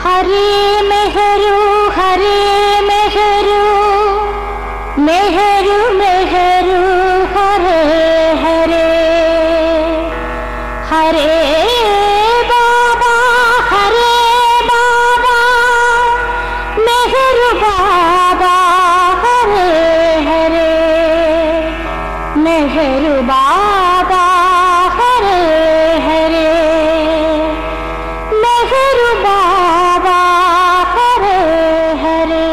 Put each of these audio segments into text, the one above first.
हरे मेहरु मेहरु मेहरु हरे हरे हरे बाबा मेहरु बाबा हरे हरे मेहरु बाबा हरे हरे मेहरु बाबा हरे हरे।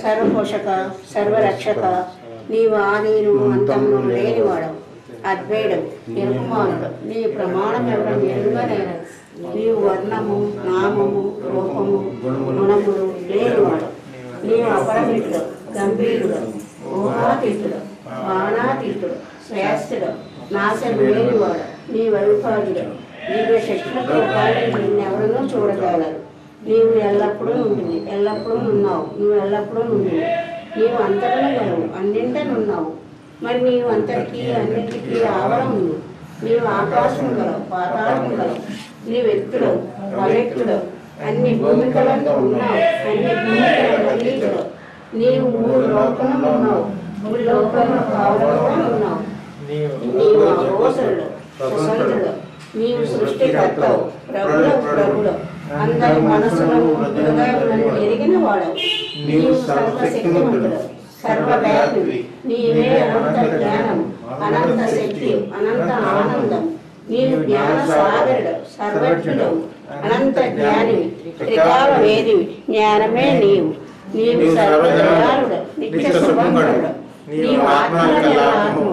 सर्वपोषक सर्वरक्षक नीवु आदीनु अंतमुनु लेनिवाडु अद्वैतु निरुपमानुडु नी प्रमाणमेवरु एरुगलेरु नीवु वर्णमु नाममु रूपमु गुणमुलु लेनिवाडु नीवु अपरमित्रुडु गंभीरुडु ऊहातीतुडु बाणातीतुडु श्रेष्ठुडु नाशनु लेनिवाडु नी వైభాగ్యుడు దివ్య శక్తులతో పాటు నిన్నెవరనూ చూడగలరు నీవు ఎల్లప్పుడూ ఉంటుంది ఎల్లప్పుడూ ఉన్నావు నువ్వు ఎల్లప్పుడూ ఉంటుంది నీవు అంతటా గలవు అన్నింటనున్నావు మరి నీవు అంతటికీ అన్నిటికీ ఆవరము నీవు ఆకాశము గలవు పాతాళము గలవు నీవు ఎత్తుడవు అవ్యక్తుడవు అన్ని భూమికలలో ఉన్నావు అన్ని భూమికలలో నీవు మూడు లోకంలో ఉన్నావు మూడు లోకంలో కావడంలో ఉన్నావు నీవు అఘోషుడు స్వతంత్రుడు నీవు సృష్టికర్తవు ప్రభువు ప్రభువు అందరి మనసులను హృదయములను ఎరిగిన వాడవు. నీవు సర్వశక్తిమంతుడు, సర్వవ్యాపివి. నీవే అనంత జ్ఞానం, అనంత శక్తి, అనంత ఆనందం. నీవు జ్ఞాన సాగరుడు, సర్వజ్ఞుడు, అనంత జ్ఞానివి, త్రికాల వేదివి. జ్ఞానమే నీవు. నీవు సర్వదయాళుడు, నిత్య శుభంకరుడు. నీవు ఆత్మకు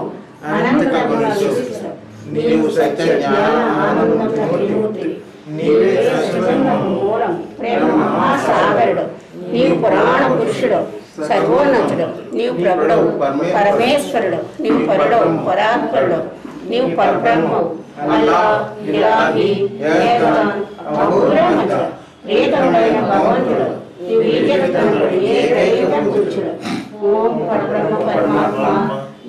అనంత గుణ విశిష్టుడు. నీవు సత్య జ్ఞాన ఆనంద ప్రతిమూర్తివి. నీవే సత్యమునకు మూలం, ప్రేమ మహాసాగరుడు. నీవు పురాణ పురుషుడు, సర్వోన్నతుడు. నీవు ప్రభుడవు, పరమేశ్వరుడు. నీవు పరుడవు, పరాత్పరుడు. నీవు పరబ్రహ్మవు. అల్లా, ఇలాహి, ఏకవాన్, అహోరామతుడు, ప్రియతముడైన భగవంతుడు. నీవు ఈ జగత్తును ఏకైక పురుషుడు. ఓం పరబ్రహ్మ పరమాత్మ,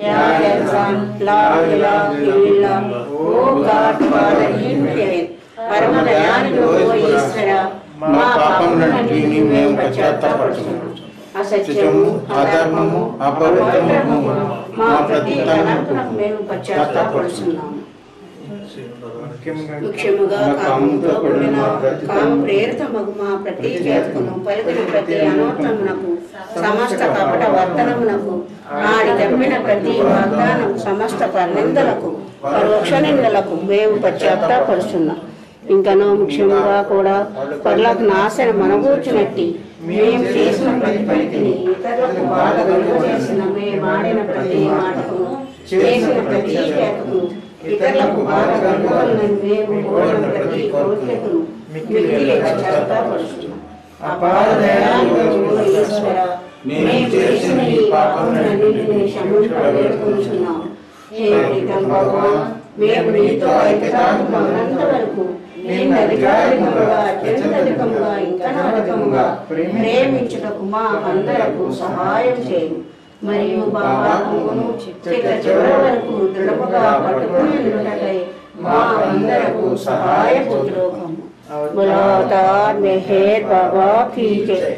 యా యజ్ఞాన్, లా ఇలాహ ఇల్లాహ్, oh God father in heaven. పరమ దయాళుడు ఓ ఈశ్వర, మా పాపములన్నిటినీ మేము పశ్చాత్తాపడుచున్నాము. అసత్యము, అధర్మము, అపవిత్రము మా ప్రతి తలంపునకు మేము పశ్చాత్తాపడుచున్నాము. ముఖ్యముగా కామంతో కూడిన కామ ప్రేరితమగు మా ప్రతి చేతుకును పలికిన ప్రతి అనోత్తమునకు, సమస్త కపట వర్తనమునకు, ఆడి తప్పిన ప్రతి వాగ్దానం, సమస్త పర్నిందలకు, పరోక్ష నిందలకు మేము పశ్చాత్తాపడుచున్నాం. ఇంకనో ముఖ్యముగా కూడా పరులకు నాశనం మనగూర్చినట్టి మేము చేసిన ప్రతి పనికిని, ఇతరులకు బాధ కలుగజేసిన మేము ఆడిన ప్రతి మాటకు, చేసిన ప్రతి చేతకు, ఇతరులకు బాధ కలుగవలనని మేము కోరిన ప్రతి కోరికను మిక్కిలి పశ్చాత్తాపడుచున్నాం. అపార దయాళుడవు ఓ ఈశ్వర, మేము చేసిన ఈ పాపములన్నిటినీ క్షమింపవేడుకొనుచున్నాం. హే ప్రీతం భగవాన్, మేము నీతో ఐక్యతాత్మనంత వరకు నిన్ను అధికారికంగా, అత్యంతధికంగా, ఇంకా అధికంగా ప్రేమించుటకు మా అందరకు సహాయం చేయు. మరియు పాపమును చిట్ట చివరి వరకు దృఢముగా పట్టుకుని ఉండుటకై మా అందరకు సహాయపుత్రోకము. బులావతార్ మెహర్ బాబా కీ జై.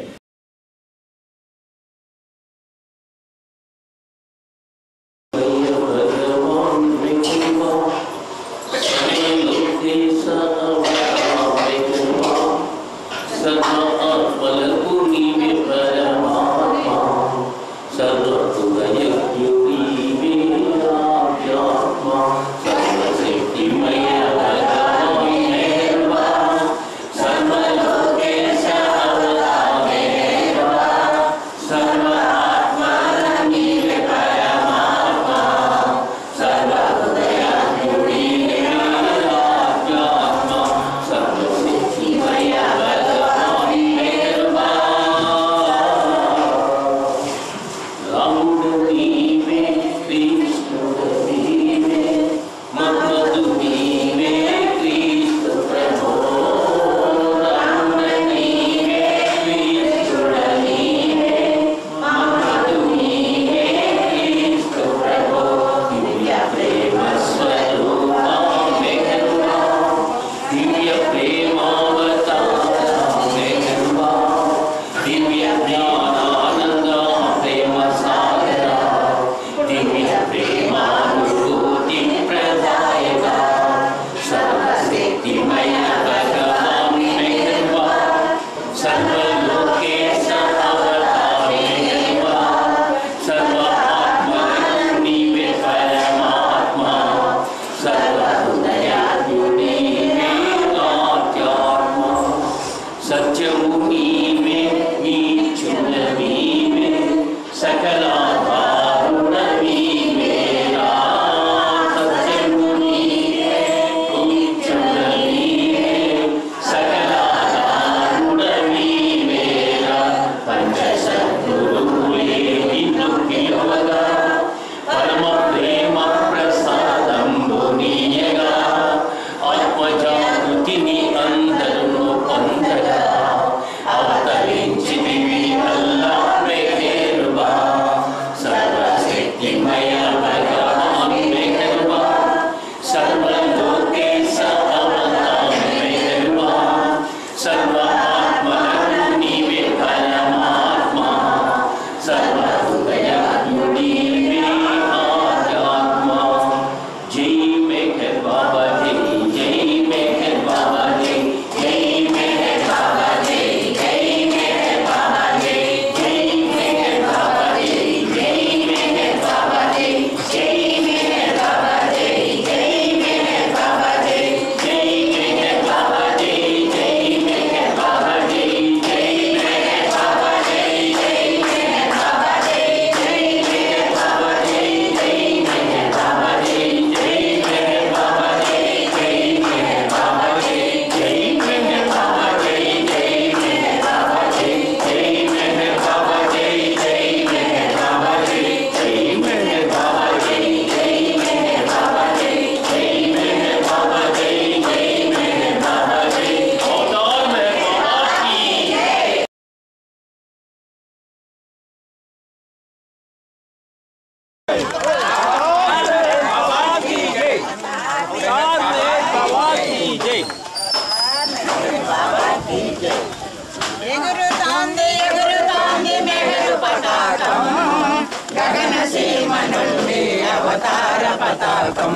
సీమ నుండి అవతార పతాకం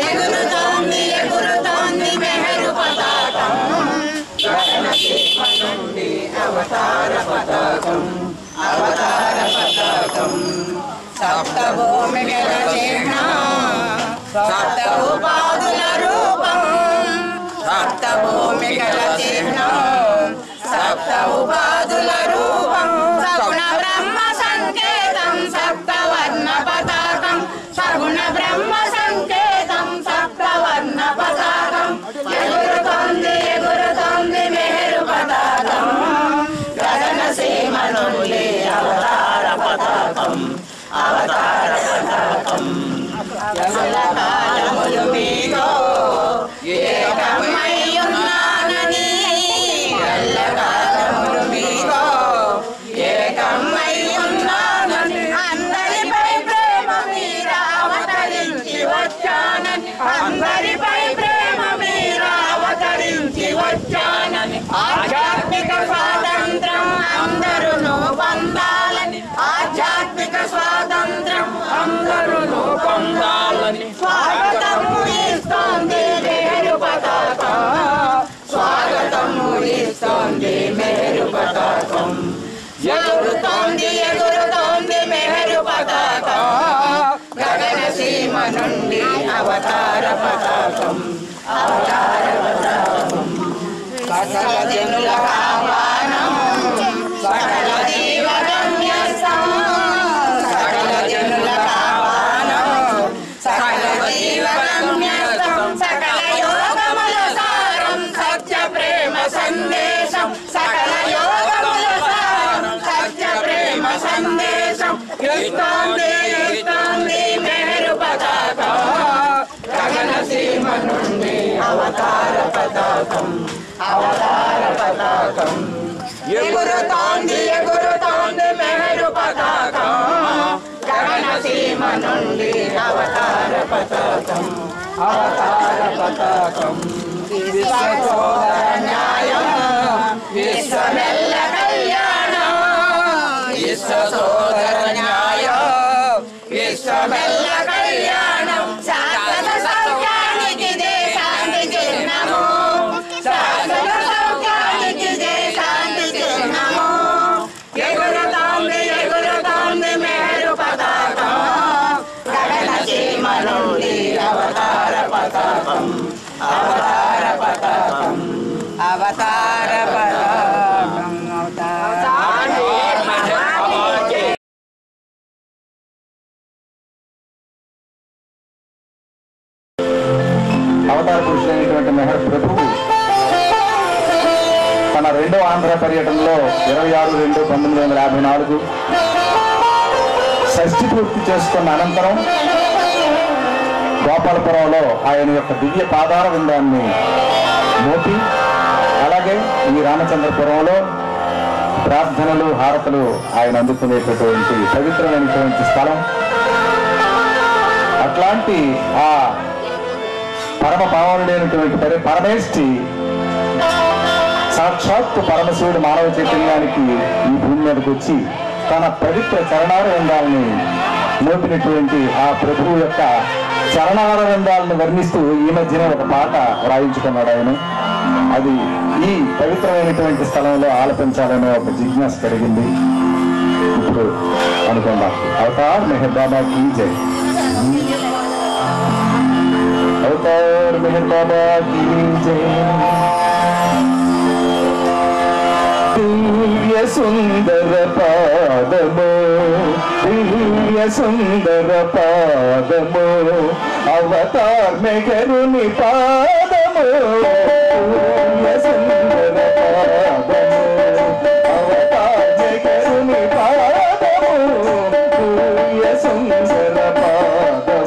ఎగురుతోంది ఎగురుతోంది మెహరు పతాకం గగన సీమ నుండి అవతార పతాకం సప్తభూమి గల చిహ్నం సప్త ఉపాధుల రూపం సప్తభూమి గల చిహ్నం సప్త ఉపాధుల రూపం సగుణ బ్రహ్మ సంకేతం సప్తవర్ణ పతాకం సగుణ బ్రహ్మ సంకేతం సప్తవర్ణ పతాకం ఎగురుతోంది ఎగురుతోంది మెహరు పతాకం గగన సీమ నుండి అవతార పతాకం కాలములు మీలో ఏకమై ఉన్నానని కాలములు మీలో ఏకమై ఉన్నానని అందరిపై ప్రేమ మీర అవతరించి వచ్చానని అందరిపై ప్రేమ మీర అవతరించి వచ్చానని ఆధ్యాత్మిక స్వాతంత్రం అందరూ పొందాలని ఆధ్యాత్మిక స్వాతంత్రం అందరూ పొందాలని స్వాగతము ఇస్తోంది మెహరు పతాకం స్వాగతము ఇస్తోంది మెహరు పతాకం ఎగురుతోంది ఎగురుతోంది మెహరు పతాకం గగన సీమ నుండి అవతార పతాకం సకల జనుల ఆహ్వానం సకల జీవగమ్యస్థం సకల జనుల ఆహ్వానం సకల జీవగమ్యస్థం సకల యోగముల సారం సత్య ప్రేమ సందేశం సకల యోగముల సారం సత్య ప్రేమ సందేశం ఇస్తోంది ఇస్తోంది మెహరు పతాకం గగన సీమ నుండి అవతార పతాకం ఎగురుతోంది ఎగురుతోంది మెహరు పతాకం గగన సీమ నుండి అవతార పతాకం విశ్వసోదర న్యాయం విశ్వమెల్ల కళ్యాణం విశ్వసోదర న్యాయం విశ్వమెల్ల కళ్యాణం శాశ్వత సౌఖ్యానికి దేశానికి చిహ్నము శాశ్వత సౌఖ్యానికి దేశానికి చిహ్నము ఎగురుతోంది ఎగురుతోంది మెహరు పతాకం గగన సీమ నుండి అవతార పతాకం అవతార పతాకం అవతార పతాకం అవతార పురుషులైనటువంటి మెహర్ ప్రభువు తన రెండవ ఆంధ్ర పర్యటనలో 26/2/1954 షష్ఠి పూర్తి చేసుకున్న అనంతరం గోపాలపురంలో ఆయన యొక్క దివ్య పాదార విందాన్ని మోపి అలాగే ఈ రామచంద్రపురంలో ప్రార్థనలు హారతలు ఆయన అందుకునేటటువంటి పవిత్రమైనటువంటి స్థలం. అట్లాంటి ఆ పరమ పావనుడైనటువంటి పరమేష్టి సాక్షాత్తు పరమశివుడు మానవ చైతన్యానికి ఈ భూమి మీదకి వచ్చి తన పవిత్ర చరణార విందాలని మోపినటువంటి ఆ ప్రభువు యొక్క చరణార విందాలను వర్ణిస్తూ ఈ మధ్యనే ఒక పాట వ్రాయించుకున్నాడు ఆయన. అది ఈ పవిత్రమైనటువంటి స్థలంలో ఆలపించాలనే ఒక జిజ్ఞాస కలిగింది. ఇప్పుడు అనుకుందాం. అవతార్ మెహర్ బాబా కీ జై. అవతార్ మెహర్ బాబా కీ జై. దివ్య సుందర పాదము దివ్య సుందర పాదము అవతార్ మెహరుని పాదము దివ్య సుందర పాదము అవతార్ మెహరుని పాదము దివ్య సుందర పాదము.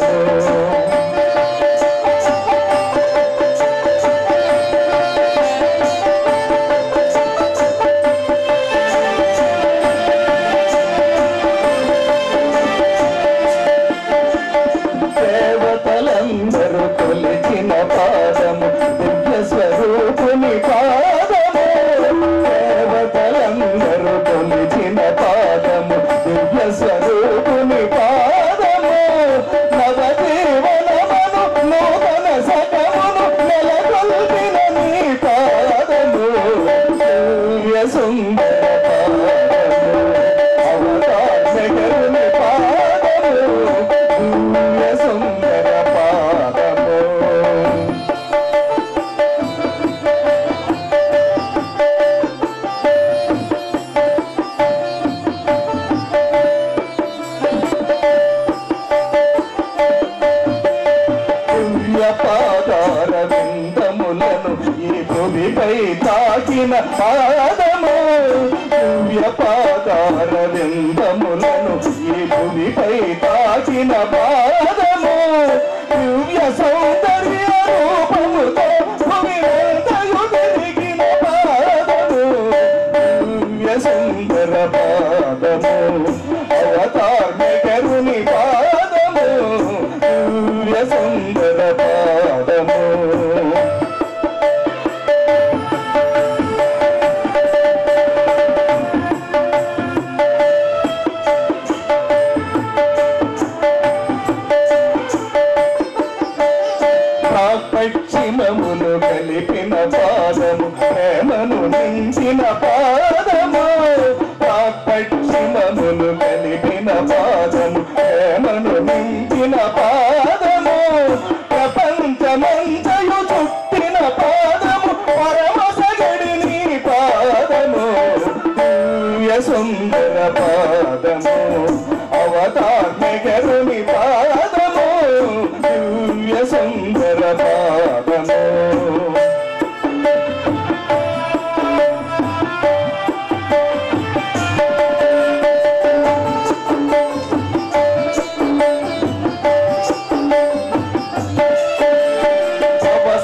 దేవతలందరూ కొలిచిన పాదము దివ్య స్వరూపు భూమిపై తాకిన పాదము దివ్య పాదార విందములను ఈ భూమిపై తాకిన పాదము దివ్య సౌందర్య రూపముతో భూమినంతయు తిరిగిన పాదము దివ్య సుందర పాదము అవతార్ మెగరుని పాదము దివ్య సుందర పాదము పశ్చిమమును కలిపిన పాదము ప్రేమను నించిన పాదము పశ్చిమమును కలిపిన పాదము ప్రేమను నించిన పాదము ప్రపంచమంతయు చుట్టిన పాదము పరమసగడిని పాదము దివ్య సుందర పాదము అవతార్ మెగరుని పాదము దివ్య సుందర పాదము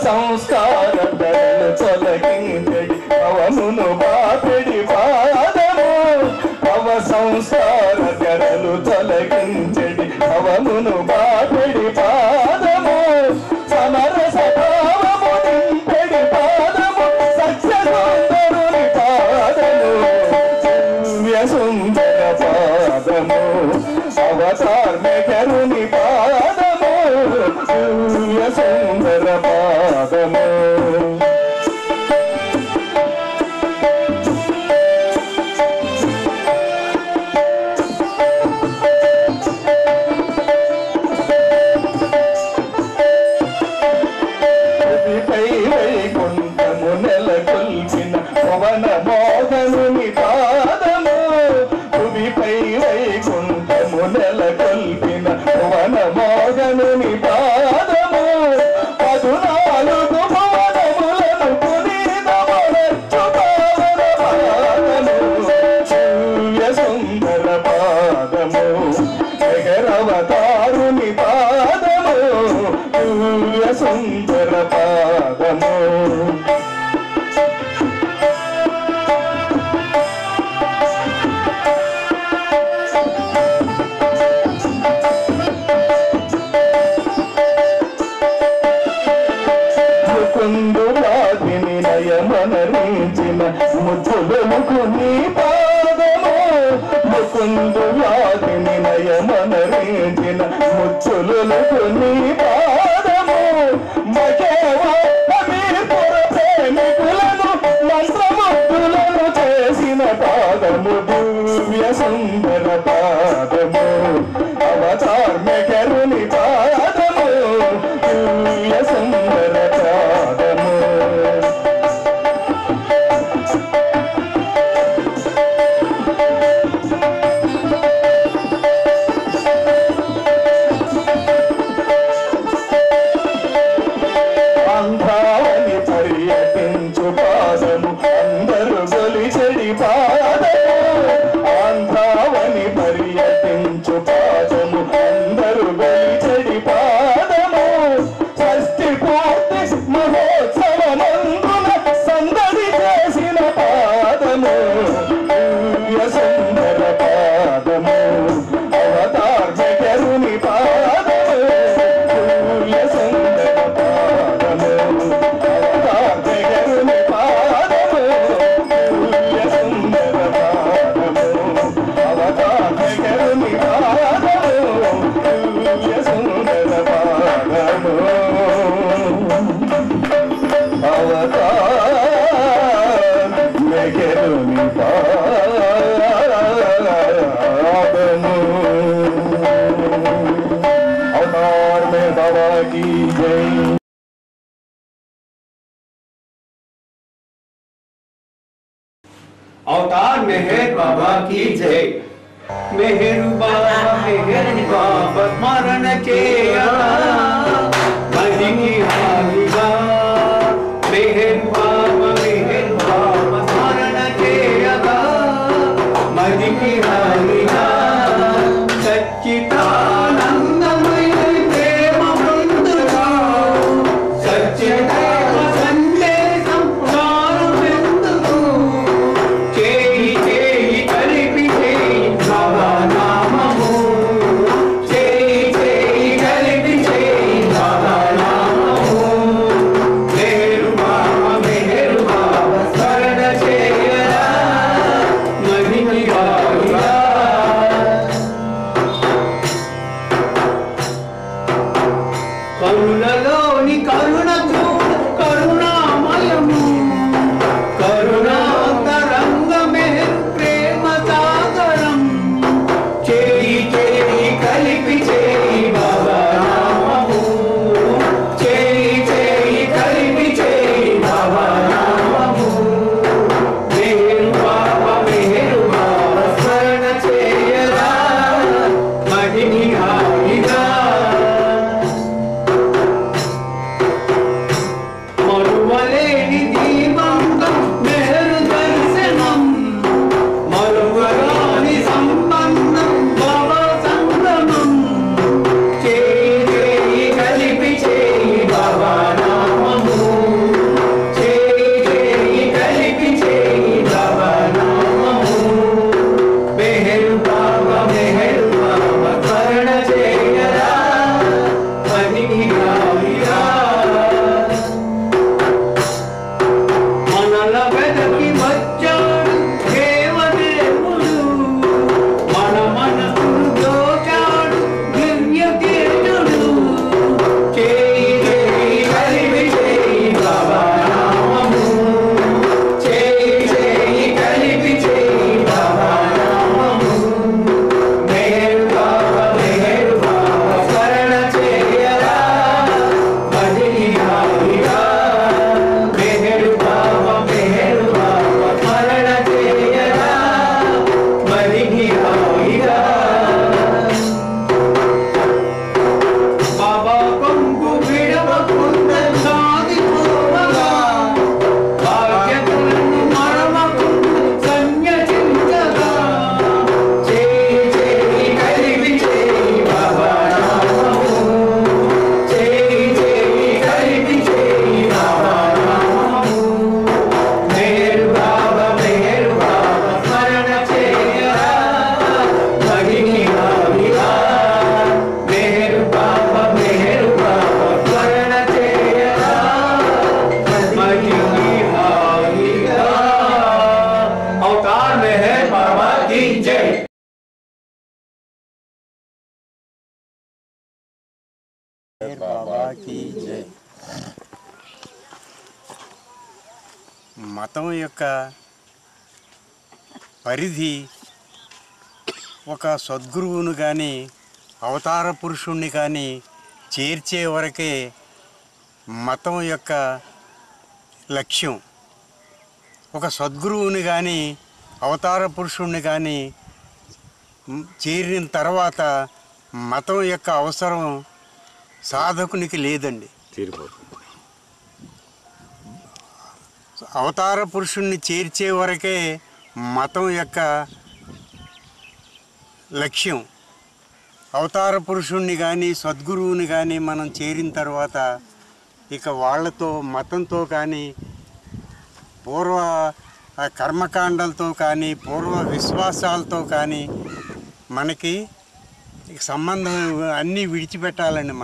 సంస్కార ధరలు తొలగించడి పవమును బాపెడి పాదము పవ సంస్కార ధరలు తొలగించడి పవమును బాపెడి పాదము సమరస భావము నింపెడి పాదము సత్యసుందరుని పాదము దివ్య సుందర పాదము అవతార్ మెగరుని పాదము దివ్య సుందర పాదము వైకుంఠము నెలకొల్పిన పవన మోహనుని పాదము భూమిపై వైకుంఠము నెలకొల్పిన పవన మోహనుని పాదము 14 భువనములను పునీతమనర్చు పావన పాదము దివ్య సుందర పాదము జగరవతారుని పాదము దివ్య సుందర పాదము ముకుందు వ్యాధిని నయమనరించిన ముద్దులకు నీ పాదము ముకుందు వ్యాధిని నయమనరించిన ముచ్చులకు నీ పాదము మకేవా అమీర్పుర ప్రేమికులను మంత్రముగ్ధులను చేసిన పాదము దివ్య సుందర పాదము అవతార్ మెగరుని పాదము దివ్య సుందర పాదము ఆంధ్రావని పర్యటించు పాదము అందరూ గొలిచెడి పాదము ఆంధ్రావని పర్యటించు పాదము అందరూ గొలిచెడి పాదము షష్ఠి పూర్తి మహోత్సవమందున సందడి చేసిన పాదము దివ్య సుందర పాదము అవతార్ మెగరుని పాదము దివ్య సుందర పాదము అవతార్ మెగరుని పాదము దివ్య సుందర పాదము అవతార్ మెగరుని పాదము దివ్య సుందర పాదము అవతార్ మెగరుని పాదము అవతార్ మే బాబా की जय। अवतार मेहर बाबा की जय। मेहर बाबा स्मरण के मरी की हालिगा मेहर बाबा వల వెదకి వచ్చాడు దేవదేవుడు మన మనసును దోచాడు దివ్య కీర్తుడు చేయి చేయి కలిపి చేయి బాబా నామము చేయి చేయి కలిపి చేయి బాబా నామము మేరు బాబా స్మరణ చేయరా భజని హాయిగా మేరు బాబా స్మరణ చేయరా భజని హాయిగా బాబా కొంగు విడవకుండా సాగిపోవగా బాధ్యతలను మరవకుండా సన్యసించగా చేయి చేయి కలిపి చేయి బాబా నామము చేయి చేయి కలిపి చేయి బాబా నామము మేరు బాబా స్మరణ చేయరా భగిని హాయిగా మేరు బాబా స్మరణ చేయరా భగిని హాయిగా अवतार में है बाबा की जय। మతం యొక్క పరిధి ఒక సద్గురువును కానీ అవతార పురుషుణ్ణి కానీ చేర్చే వరకే మతం యొక్క లక్ష్యం. ఒక సద్గురువుని కానీ అవతార పురుషుణ్ణి కానీ చేరిన తర్వాత మతం యొక్క అవసరం సాధకునికి లేదండి. అవతార పురుషుణ్ణి చేర్చే వరకే మతం యొక్క లక్ష్యం. అవతార పురుషుణ్ణి కానీ సద్గురువుని కానీ మనం చేరిన తర్వాత ఇక వాళ్ళతో మతంతో కానీ పూర్వ కర్మకాండాలతో కానీ పూర్వ విశ్వాసాలతో కానీ మనకి సంబంధం అన్నీ విడిచిపెట్టాలండి.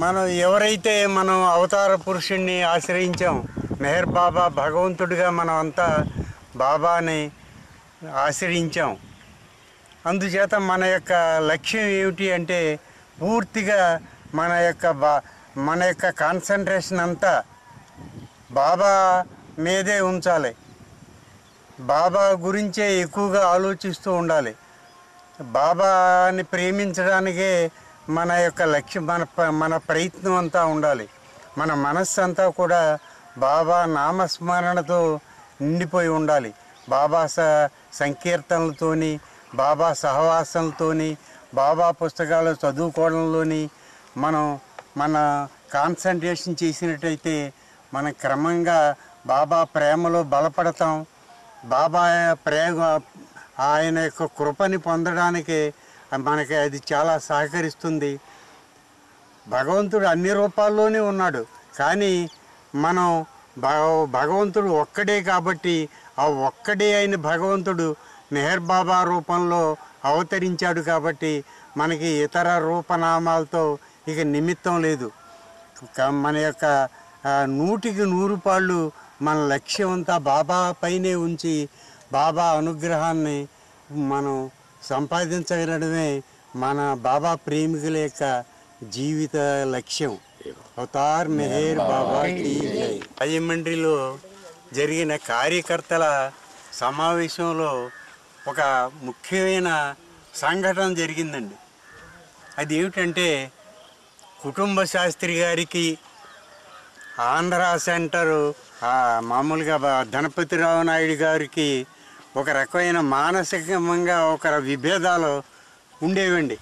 మనం ఎవరైతే మనం అవతార పురుషుణ్ణి ఆశ్రయించాం, మెహర్ బాబా భగవంతుడిగా మనం అంతా బాబాని ఆశ్రయించాం. అందుచేత మన యొక్క లక్ష్యం ఏమిటి అంటే పూర్తిగా మన యొక్క కాన్సన్ట్రేషన్ అంతా బాబా మీదే ఉంచాలి. బాబా గురించే ఎక్కువగా ఆలోచిస్తూ ఉండాలి. బాబాని ప్రేమించడానికే మన యొక్క లక్ష్యం, మన ప్రయత్నం అంతా ఉండాలి. మన మనస్సు అంతా కూడా బాబా నామస్మరణతో నిండిపోయి ఉండాలి. బాబా సంకీర్తనలతోని, బాబా సహవాసంతోని, బాబా పుస్తకాలు చదువుకోవడంలోని మన కాన్సన్ట్రేషన్ చేసినట్టయితే మనం క్రమంగా బాబా ప్రేమలో బలపడతాం. బాబా ఆయన యొక్క కృపని పొందడానికి మనకి అది చాలా సహకరిస్తుంది. భగవంతుడు అన్ని రూపాల్లోనే ఉన్నాడు, కానీ మనం భగవంతుడు ఒక్కడే కాబట్టి ఆ ఒక్కడే అయిన భగవంతుడు మెహర్ బాబా రూపంలో అవతరించాడు కాబట్టి మనకి ఇతర రూపనామాలతో ఇక నిమిత్తం లేదు. మన యొక్క 100కి 100 పాళ్ళు మన లక్ష్యం అంతా బాబా పైనే ఉంచి బాబా అనుగ్రహాన్ని మనం సంపాదించగలడమే మన బాబా ప్రేమికుల యొక్క జీవిత లక్ష్యం. అవతార్ మెహర్ బాబాకి జై. రాజమండ్రిలో జరిగిన కార్యకర్తల సమావేశంలో ఒక ముఖ్యమైన సంఘటన జరిగిందండి. అది ఏమిటంటే కుటుంబ శాస్త్రి గారికి ఆంధ్ర సెంటరు మామూలుగా ధనపతిరావు నాయుడు గారికి ఒక రకమైన మానసికంగా ఒక విభేదాలు ఉండేవండి.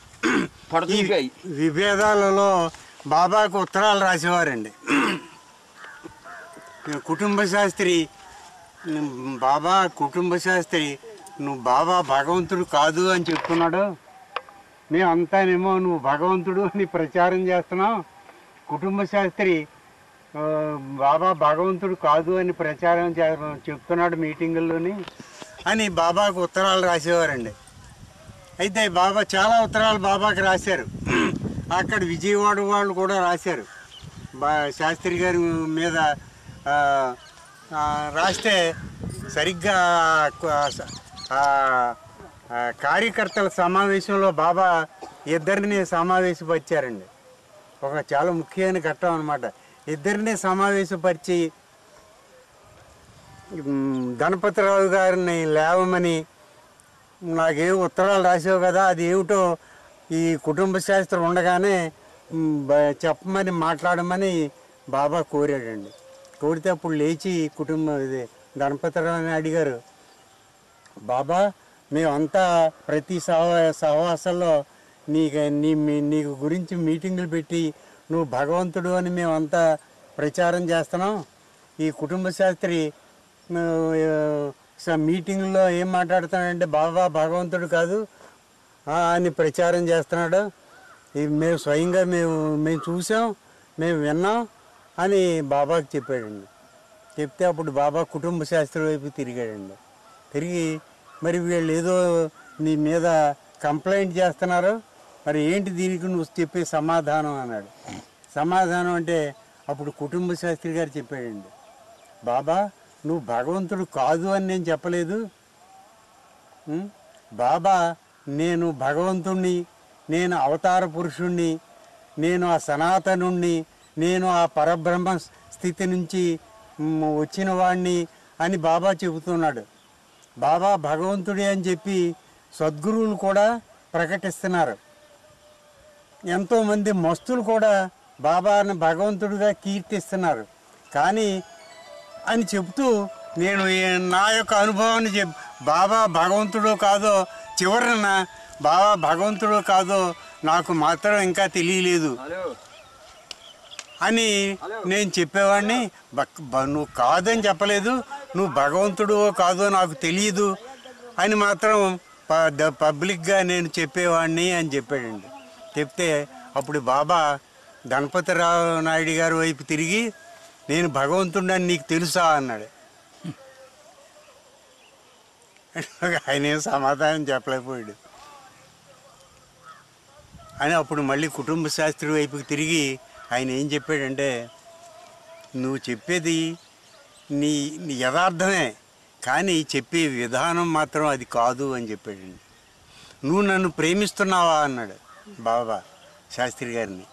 ఈ విభేదాలలో బాబాకు ఉత్తరాలు రాసేవారండి. కుటుంబ శాస్త్రి నువ్వు బాబా భగవంతుడు కాదు అని చెప్తున్నాడు, మేమంతానేమో నువ్వు భగవంతుడు అని ప్రచారం చేస్తున్నావు. కుటుంబ శాస్త్రి బాబా భగవంతుడు కాదు అని ప్రచారం చెప్తున్నాడు మీటింగుల్లోని అని బాబాకు ఉత్తరాలు రాసేవారండి. అయితే బాబా చాలా ఉత్తరాలు బాబాకి రాశారు. అక్కడ విజయవాడ వాళ్ళు కూడా రాశారు శాస్త్రి గారి మీద రాస్తే సరిగ్గా కార్యకర్తల సమావేశంలో బాబా ఇద్దరిని సమావేశపరిచారండి. ఒక చాలా ముఖ్యమైన ఘట్టం అన్నమాట. ఇద్దరిని సమావేశపరిచి గణపతిరావు గారిని లేవమని, నాకేం ఉత్తరాలు రాసావు కదా, అది ఏమిటో ఈ కుటుంబ శాస్త్రం ఉండగానే చెప్పమని మాట్లాడమని బాబా కోరాడండి. కోరితే అప్పుడు లేచి ఇది గణపతిరావుని అడిగారు, బాబా మేమంతా ప్రతి సహవాసంలో నీకు గురించి మీటింగులు పెట్టి నువ్వు భగవంతుడు అని మేమంతా ప్రచారం చేస్తున్నాం. ఈ కుటుంబ శాస్త్రి మీటింగ్లో ఏం మాట్లాడుతున్నాడంటే బాబా భగవంతుడు కాదు అని ప్రచారం చేస్తున్నాడు. మేము స్వయంగా మేము చూసాం, మేము విన్నాం అని బాబాకి చెప్పాడండి. చెప్తే అప్పుడు బాబా కుటుంబ శాస్త్రం వైపు తిరిగాడండి. తిరిగి మరి వీళ్ళు ఏదో నీ మీద కంప్లైంట్ చేస్తున్నారు, మరి ఏంటి దీనికి నువ్వు చెప్పే సమాధానం అన్నాడు. సమాధానం అంటే అప్పుడు కుటుంబ శాస్త్రి గారు చెప్పాడండి, బాబా నువ్వు భగవంతుడు కాదు అని నేను చెప్పలేదు. బాబా నేను భగవంతుణ్ణి, నేను అవతార పురుషుణ్ణి, నేను ఆ సనాతనుణ్ణి, నేను ఆ పరబ్రహ్మ స్థితి నుంచి వచ్చిన వాణ్ణి అని బాబా చెబుతున్నాడు. బాబా భగవంతుడే అని చెప్పి సద్గురువులు కూడా ప్రకటిస్తున్నారు. ఎంతోమంది మస్తులు కూడా బాబాను భగవంతుడిగా కీర్తిస్తున్నారు. కానీ అని చెబుతూ నేను నా యొక్క అనుభవాన్ని బాబా భగవంతుడో కాదో, చివరన బాబా భగవంతుడో కాదో నాకు మాత్రం ఇంకా తెలియలేదు అని నేను చెప్పేవాడిని. నువ్వు కాదని చెప్పలేదు, నువ్వు భగవంతుడో కాదో నాకు తెలియదు అని మాత్రం పబ్లిక్గా నేను చెప్పేవాడిని అని చెప్పాడండి. చెప్తే అప్పుడు బాబా గణపతిరావు నాయుడు గారి వైపు తిరిగి నేను భగవంతుడని నీకు తెలుసా అన్నాడు. ఆయన ఏం సమాధానం చెప్పలేకపోయాడు అని అప్పుడు మళ్ళీ కుటుంబ శాస్త్రి వైపుకి తిరిగి ఆయన ఏం చెప్పాడంటే, నువ్వు చెప్పేది నీ యథార్థమే, కానీ చెప్పే విధానం మాత్రం అది కాదు అని చెప్పాడండి. నువ్వు నన్ను ప్రేమిస్తున్నావా అన్నాడు బాబా శాస్త్రి గారిని.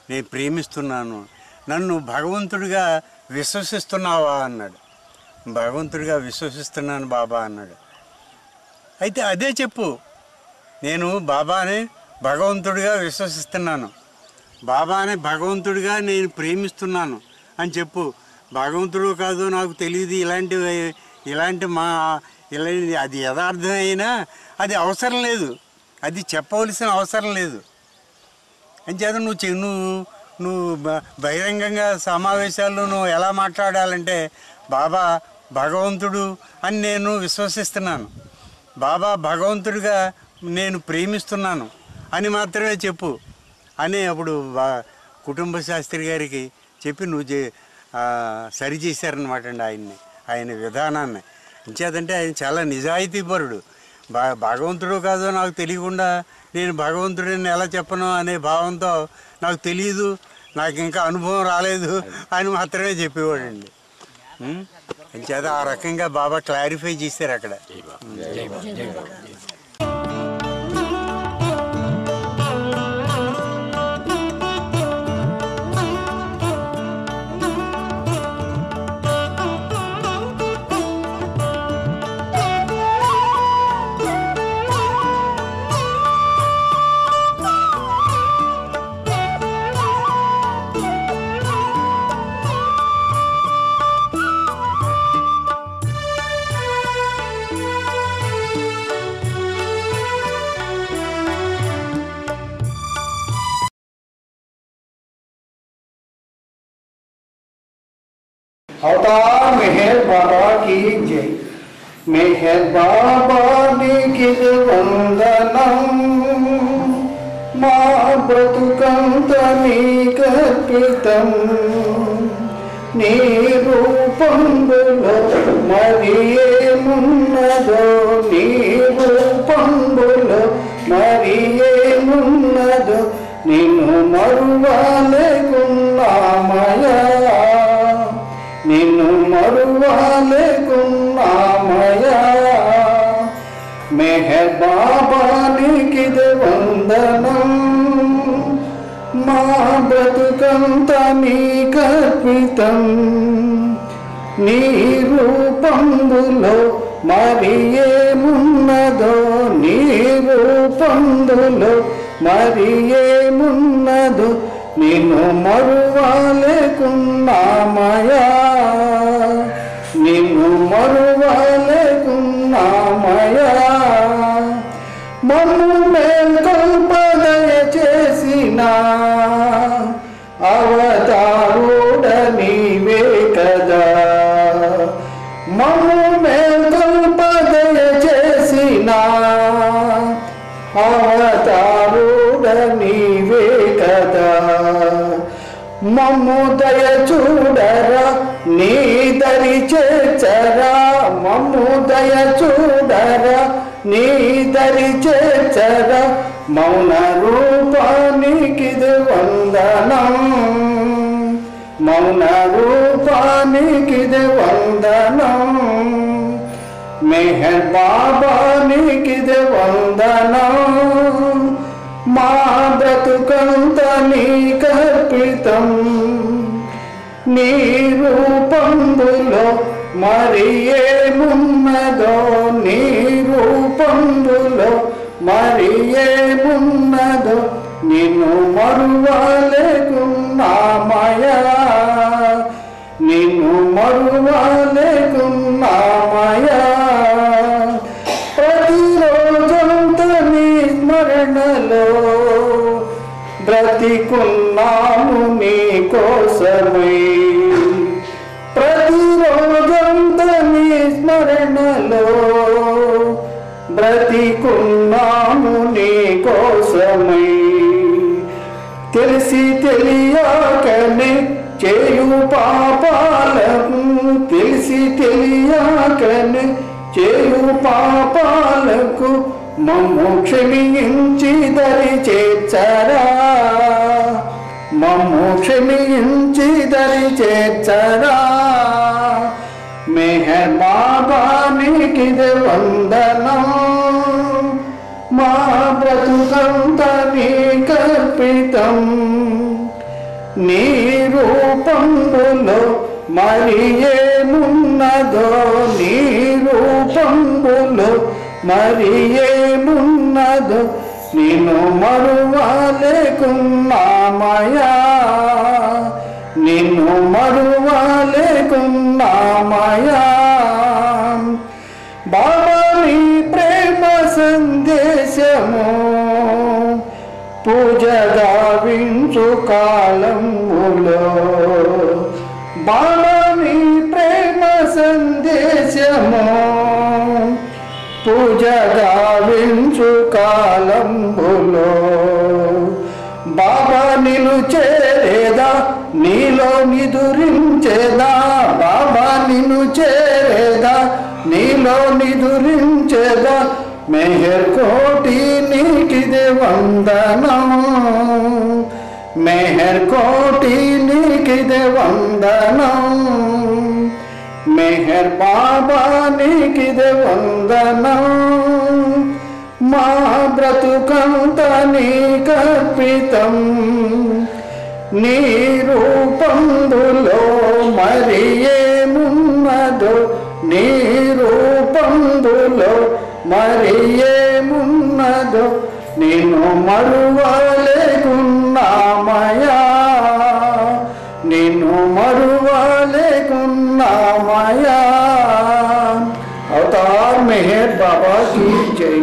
నేను ప్రేమిస్తున్నాను. నన్ను భగవంతుడిగా విశ్వసిస్తున్నావా అన్నాడు. భగవంతుడిగా విశ్వసిస్తున్నాను బాబా అన్నాడు. అయితే అదే చెప్పు, నేను బాబాని భగవంతుడిగా విశ్వసిస్తున్నాను, బాబాని భగవంతుడిగా నేను ప్రేమిస్తున్నాను అని చెప్పు. భగవంతుడు కాదు నాకు తెలియదు ఇలాంటి అది యథార్థమైనా అది అవసరం లేదు, అది చెప్పవలసిన అవసరం లేదు. అంచేత నువ్వు బహిరంగంగా సమావేశాల్లో నువ్వు ఎలా మాట్లాడాలంటే, బాబా భగవంతుడు అని నేను విశ్వసిస్తున్నాను, బాబా భగవంతుడిగా నేను ప్రేమిస్తున్నాను అని మాత్రమే చెప్పు అని అప్పుడు కుటుంబ శాస్త్రి గారికి చెప్పి నువ్వు సరిచేశారనమాట అండి ఆయన విధానాన్ని. ఇంచేతంటే ఆయన చాలా నిజాయితీపరుడు. భగవంతుడు కాదో నాకు తెలియకుండా నేను భగవంతుడిని ఎలా చెప్పను అనే భావంతో నాకు తెలియదు, నాకు ఇంకా అనుభవం రాలేదు అని మాత్రమే చెప్పేవాడండి. అంచేత ఆ రకంగా బాబా క్లారిఫై చేశారు అక్కడ. अवतार मेहर बाबा की जय। मेहर बाबा निखिल वंदनम मा ब्रतुकंत नीकर्पितम नी रूपंबुलो मरिये मुन्नदो नी रूपंबुलो मरिये मुन्नदो నిన్ను మరువలేకున్నామయా నిన్ను మరువాలేకున్నామయా మెహర్ బాబా నీకిదే వందనం మా బ్రతుకంతా నీకర్పితం నీ రూపందులో మరి ఏమున్నదో నీ రూపందులో మరి ఏమున్నదో నిన్ను మరువాలేకున్నామయా నిన్ను మరువాలేకున్నామయా మమ్ము మేల్కొల్పదయ చేసిన అవతారుడ నీవే కదా మమ్ము మేల్కొల్పదయ చేసిన అవతారుడ నీవే కదా మమ్ము దయ చూడరా నీ దరి చేర్చరా మమ్ము దయ చూడరా నీ దరి చేర్చరా మౌన రూపానికిది వందనం మౌన రూపానికిది వందనం మెహర్ బాబా నీకిది వందనం మా బ్రతుకంత నీకర్పితం నీ రూపందులో మరి ఏమున్నదో నీ రూపందులో మరి ఏమున్నదో నిన్ను మరువాలేకున్నామయా నిన్ను మరువాలేకున్నామయా ప్రతిరోజంత నీ స్మరణలో బ్రతికున్నాము నీ కోసమై ప్రతిరోజంత నీ స్మరణలో బ్రతికున్నాము నీ కోసమై తెలిసి తెలియకనే చేయు పాపాలకు తెలిసి తెలియకనే చేయు పాపాలకు మమ్ము క్షమించి దరి చేర్చరా మమ్ము క్షమించి దరి చేర్చరా మెహర్ బాబా నీకిదే వందనం మా బ్రతుకంత నీకర్పితం నీ రూపంబులో మరి ఏమున్నదో నీ రూపంబులో మరి ఏమున్నదో నిన్ను మరువాలేకున్నామయా నిన్ను మరువాలేకున్నామయా బాబా నీ ప్రేమ సందేశము పూజ గావించు కాలములో బాబా నీ ప్రేమ సందేశము పూజ గావించు కాలంబులో బాబా నిలు చేరేదా నీలో నిదురించేదా బాబా నిన్ను చేరేదా నీలో నిదురించేదా మెహర్ కోటి నీకిదే వందనం మెహర్ కోటి నీకిదే వందనం మెహర్ బాబా నీకిదే వందనం మా బ్రతుకంత నీకర్పితం నీ రూపందులో మరి ఏమున్నదో నీ రూపందులో మరి ఏమున్నదో నిన్ను మరువాలేకున్నామయా నిన్ను మరువాలేకున్నామయా అవతార్ మెహర్ బాబా की जय।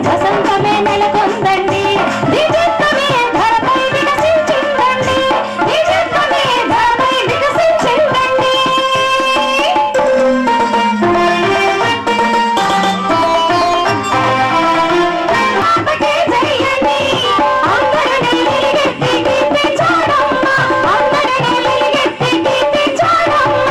వసంతమే నెలకొందండి నిజత్వమే ధరపై వికసించిందండి నిజత్వమే ధరపై వికసించిందండి ఆపకే చెయ్యండి అందరినీ ఎలిగెత్తి కీర్తించాడమ్మ అందరినీ ఎలిగెత్తి కీర్తించాడమ్మ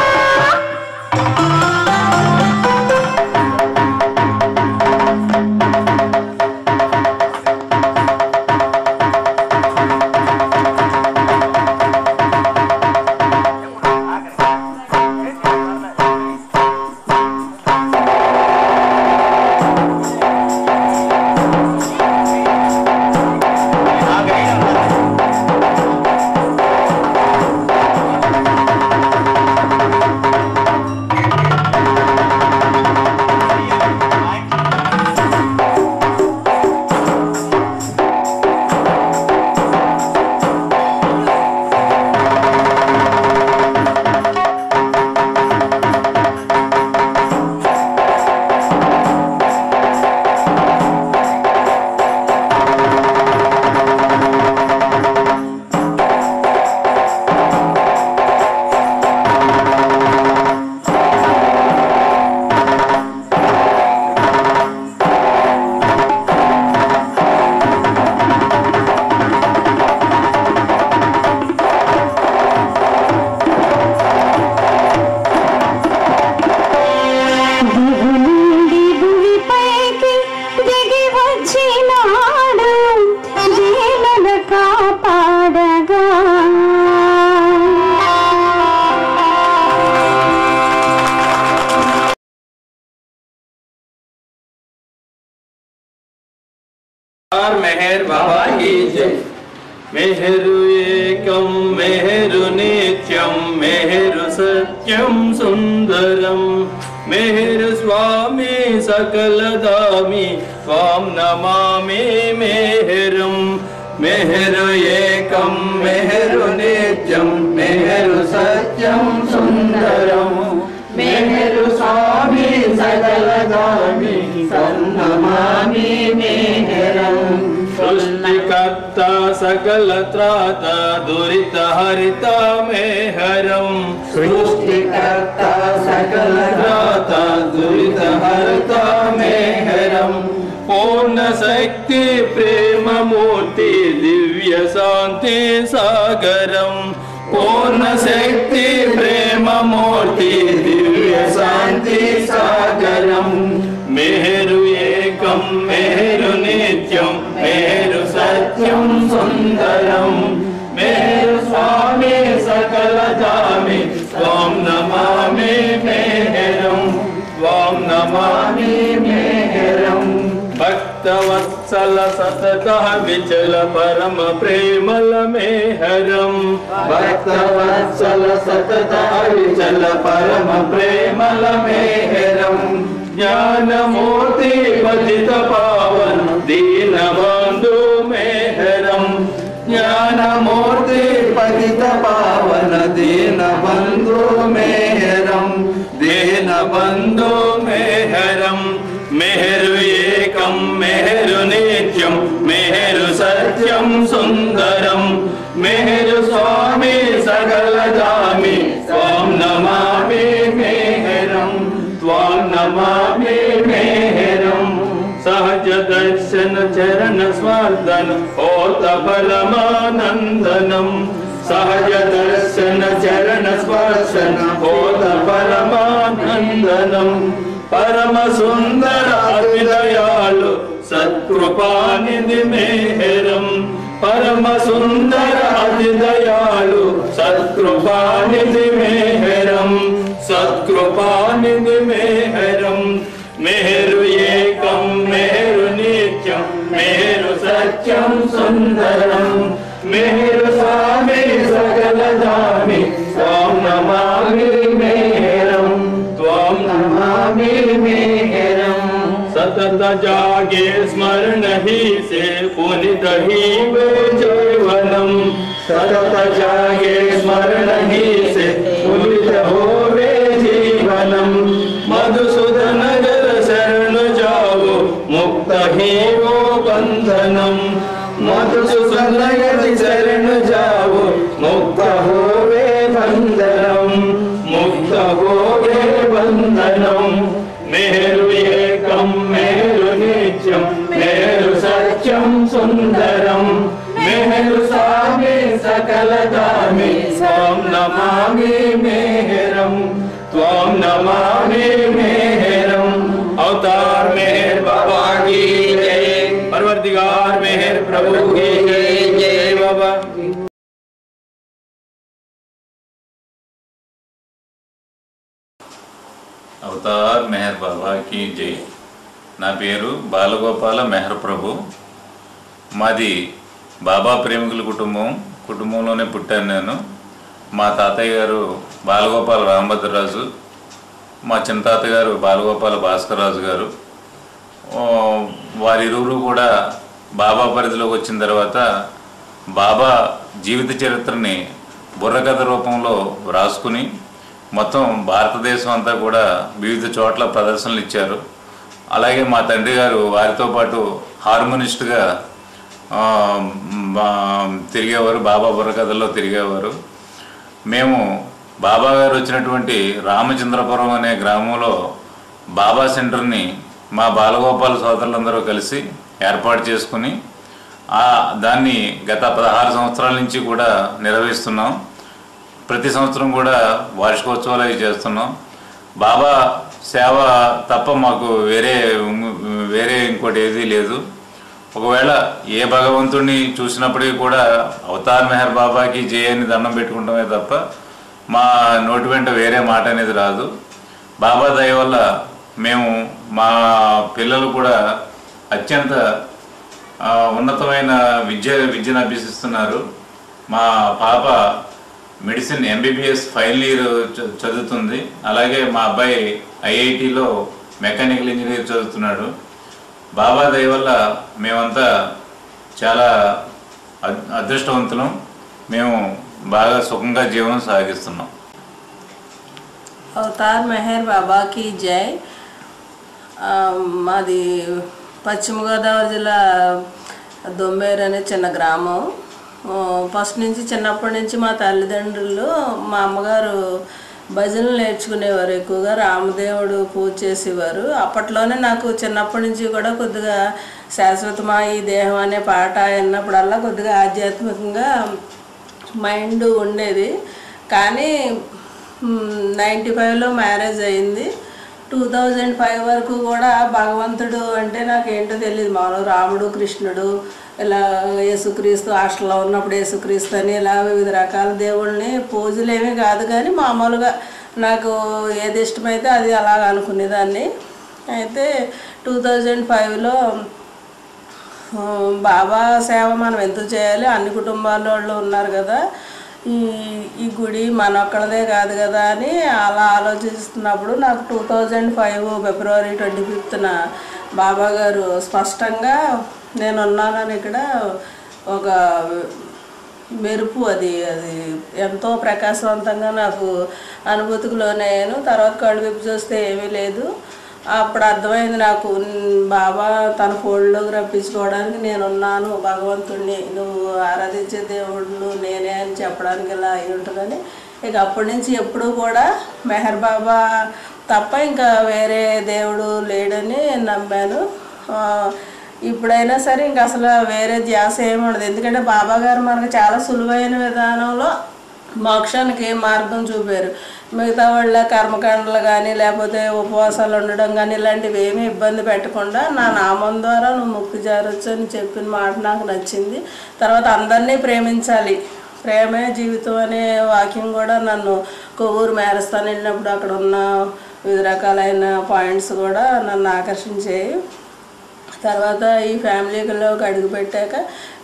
मेहर बाबा की जय। मेहरु एकम मेहरु नित्यम मेहरु सत्यम सुंदरम मेहरु स्वामी सकल दामी स्वाम नमामि मेहरम मेहरु एकम मेहरु नित्यम मेहरु सत्यम सुंदरम मेहरु स्वामी सकल दामी स्वाम नमामि मेहरम सृष्टिकर्ता सकल त्राता दुरित हरिता मेहरम सृष्टिकर्ता सकल त्राता दुरित हरिता मेहरम पूर्ण शक्ति प्रेम मूर्ति दिव्य शांति सागरम पूर्ण शक्ति प्रेम मूर्ति दिव्य शांति सागरम मेहरु एकम मेहरु नित्यम मेहरु सत्यम सुंदरम मेहरु स्वामी सकल दामी स्वाम नमामि मेहरम स्वाम नमामि मेहरम भक्तवत्सल सततः विचल परम प्रेमल मेहरम भक्तवत्सल सततः विचल परम प्रेमल मेहरम ज्ञान मूर्ति पतित पावन दीन बंधु मेहरम ज्ञान मूर्ति पतित पावन दीन बंधु मेहरम दीन बंधु मेहरम मेहरु एकम मेहरु नित्यम मेहरु सत्यम सुंदरम मेहरु स्वामी सकल दामी स्वाम नमामि मेहरम स्वाम नमामि मेहरम सहज दर्शन चरण स्वर्धन होत परमानंदनम सहज दर्शन चरण स्पर्शन होत परमानंदनम परम सुंदर अति दयालु सत्कृपानिधि मेहरम परम सुंदर अति दयालु सत्कृपानिधि मेहरम सत्कृपानिधि मेहरम मेहरु एकम मेहरु नित्यम मेहरु सत्यम सुंदरम मेहरु स्वामी सकल दामी स्वाम नमामि मेहरम स्वाम नमामि मेहरम सतत जागे स्मरण ही से पुनित ही वे जीवनम सतत जागे स्मरण ही से पुनित होवे जीवनम मधुसूदन जल शरण जाओ मुक्त ही वो बंधनम मधुसूदन यदि शरण जाओ मुक्त होवे बंधनम मुक्त होवे बंधनम मेरु एकम मेरु नित्यम मेरु सत्यम सुंदरम मेरु स्वामी सकल दामी त्वं नमामि मेहरम त्वं नमामि मेहरम अवतार मेहर बाबा की जय परवरदिगार मेहर प्रभु की जय जय बाबा అవతార్ మెహర్ బాబా की జై నా పేరు బాలగోపాల మెహర్ ప్రభు మాది బాబా ప్రేమికుల కుటుంబంలోనే పుట్టాను నేను మా తాతయ్య గారు బాలగోపాల రామభద్రరాజు మా చిన్న తాతగారు బాలగోపాల భాస్కర్ రాజు గారు వారిరువురు కూడా బాబా పరిధిలోకి వచ్చిన తర్వాత బాబా జీవిత చరిత్రని బుర్రకథ రూపంలో రాసుకుని మొత్తం భారతదేశం అంతా కూడా వివిధ చోట్ల ప్రదర్శనలు ఇచ్చారు. అలాగే మా తండ్రి గారు వారితో పాటు హార్మోనిస్ట్గా తిరిగేవారు, బాబా బుర్రకథల్లో తిరిగేవారు. మేము బాబా గారు వచ్చినటువంటి రామచంద్రపురం అనే గ్రామంలో బాబా సెంటర్ని మా బాలగోపాల సోదరులందరూ కలిసి ఏర్పాటు చేసుకుని దాన్ని గత 16 సంవత్సరాల నుంచి కూడా నిర్వహిస్తున్నాం. ప్రతి సంవత్సరం కూడా వార్షికోత్సవాలు అవి చేస్తున్నాం. బాబా సేవ తప్ప మాకు వేరే ఇంకోటి ఏదీ లేదు. ఒకవేళ ఏ భగవంతుడిని చూసినప్పటికీ కూడా అవతార్ మెహర్ బాబాకి జై అని దండం పెట్టుకుంటామే తప్ప మా నోటి వెంట వేరే మాట అనేది రాదు. బాబా దయ వల్ల మేము మా పిల్లలు కూడా అత్యంత ఉన్నతమైన విద్యను అభ్యసిస్తున్నారు. మా పాప మెడిసిన్ MBBS ఫైనల్ ఇయర్ చదువుతుంది. అలాగే మా అబ్బాయి IITలో మెకానికల్ ఇంజనీర్ చదువుతున్నాడు. బాబా దయ వల్ల మేమంతా చాలా అదృష్టవంతులం. మేము బాగా సుఖంగా జీవనం సాగిస్తున్నాం. అవతార్ మెహర్ బాబాకి జై. మాది పశ్చిమ గోదావరి జిల్లా దొంబేరు అనే చిన్న గ్రామం. ఫస్ట్ నుంచి చిన్నప్పటి నుంచి మా తల్లిదండ్రులు మా అమ్మగారు భజనలు నేర్చుకునేవారు. ఎక్కువగా రామదేవుడు పూజ చేసేవారు. అప్పట్లోనే నాకు చిన్నప్పటి నుంచి కూడా కొద్దిగా శాశ్వతమా ఈ దేహం అనే పాట విన్నప్పుడల్లా కొద్దిగా ఆధ్యాత్మికంగా మైండ్ ఉండేది. కానీ 95లో మ్యారేజ్ అయింది. 2005 వరకు కూడా భగవంతుడు అంటే నాకేంటో తెలియదు. మామూలు రాముడు, కృష్ణుడు, ఇలా యేసుక్రీస్తు, హాస్టల్లో ఉన్నప్పుడు యేసుక్రీస్తు అని ఇలా వివిధ రకాల దేవుళ్ళని పూజలేమీ కాదు, కానీ మామూలుగా నాకు ఏది ఇష్టమైతే అది అలాగ అనుకునేదాన్ని. అయితే 2005లో బాబా సేవ మనం ఎందుకు చేయాలి, అన్ని కుటుంబాల వాళ్ళు ఉన్నారు కదా, ఈ గుడి మనొక్కడదే కాదు కదా అని అలా ఆలోచిస్తున్నప్పుడు నాకు 2005 ఫిబ్రవరి 25న బాబా గారు స్పష్టంగా నేనున్నానని ఇక్కడ ఒక మెరుపు అది ఎంతో ప్రకాశవంతంగా నాకు అనుభూతికి లోనయ్యాను. తర్వాత కళ్ళు విప్పి చూస్తే ఏమీ లేదు. అప్పుడు అర్థమైంది నాకు, బాబా తన ఫోల్డ్లోకి రప్పించుకోవడానికి నేనున్నాను, భగవంతుడిని నువ్వు ఆరాధించే దేవుళ్ళు నేనే అని చెప్పడానికి ఇలా అయి ఉంటుందని. ఇక అప్పటి నుంచి ఎప్పుడూ కూడా మెహర్ బాబా తప్ప ఇంకా వేరే దేవుడు లేడని నమ్మాను. ఇప్పుడైనా సరే ఇంక అసలు వేరే ధ్యాస ఏమి ఉండదు. ఎందుకంటే బాబా గారు మనకు చాలా సులువైన విధానంలో మోక్షానికి మార్గం చూపారు. మిగతా వాళ్ళ కర్మకాండలు కానీ లేకపోతే ఉపవాసాలు ఉండడం కానీ ఇలాంటివి ఏమీ ఇబ్బంది పెట్టకుండా నా నామం ద్వారా నువ్వు ముక్తి చేరొచ్చు అని చెప్పిన మాట నాకు నచ్చింది. తర్వాత అందరినీ ప్రేమించాలి, ప్రేమే జీవితం అనే వాక్యం కూడా నన్ను కొవ్వూరు మేరస్థానం వెళ్ళినప్పుడు అక్కడ ఉన్న వివిధ రకాలైన పాయింట్స్ కూడా నన్ను ఆకర్షించాయి. తర్వాత ఈ ఫ్యామిలీలోకి అడుగుపెట్టాక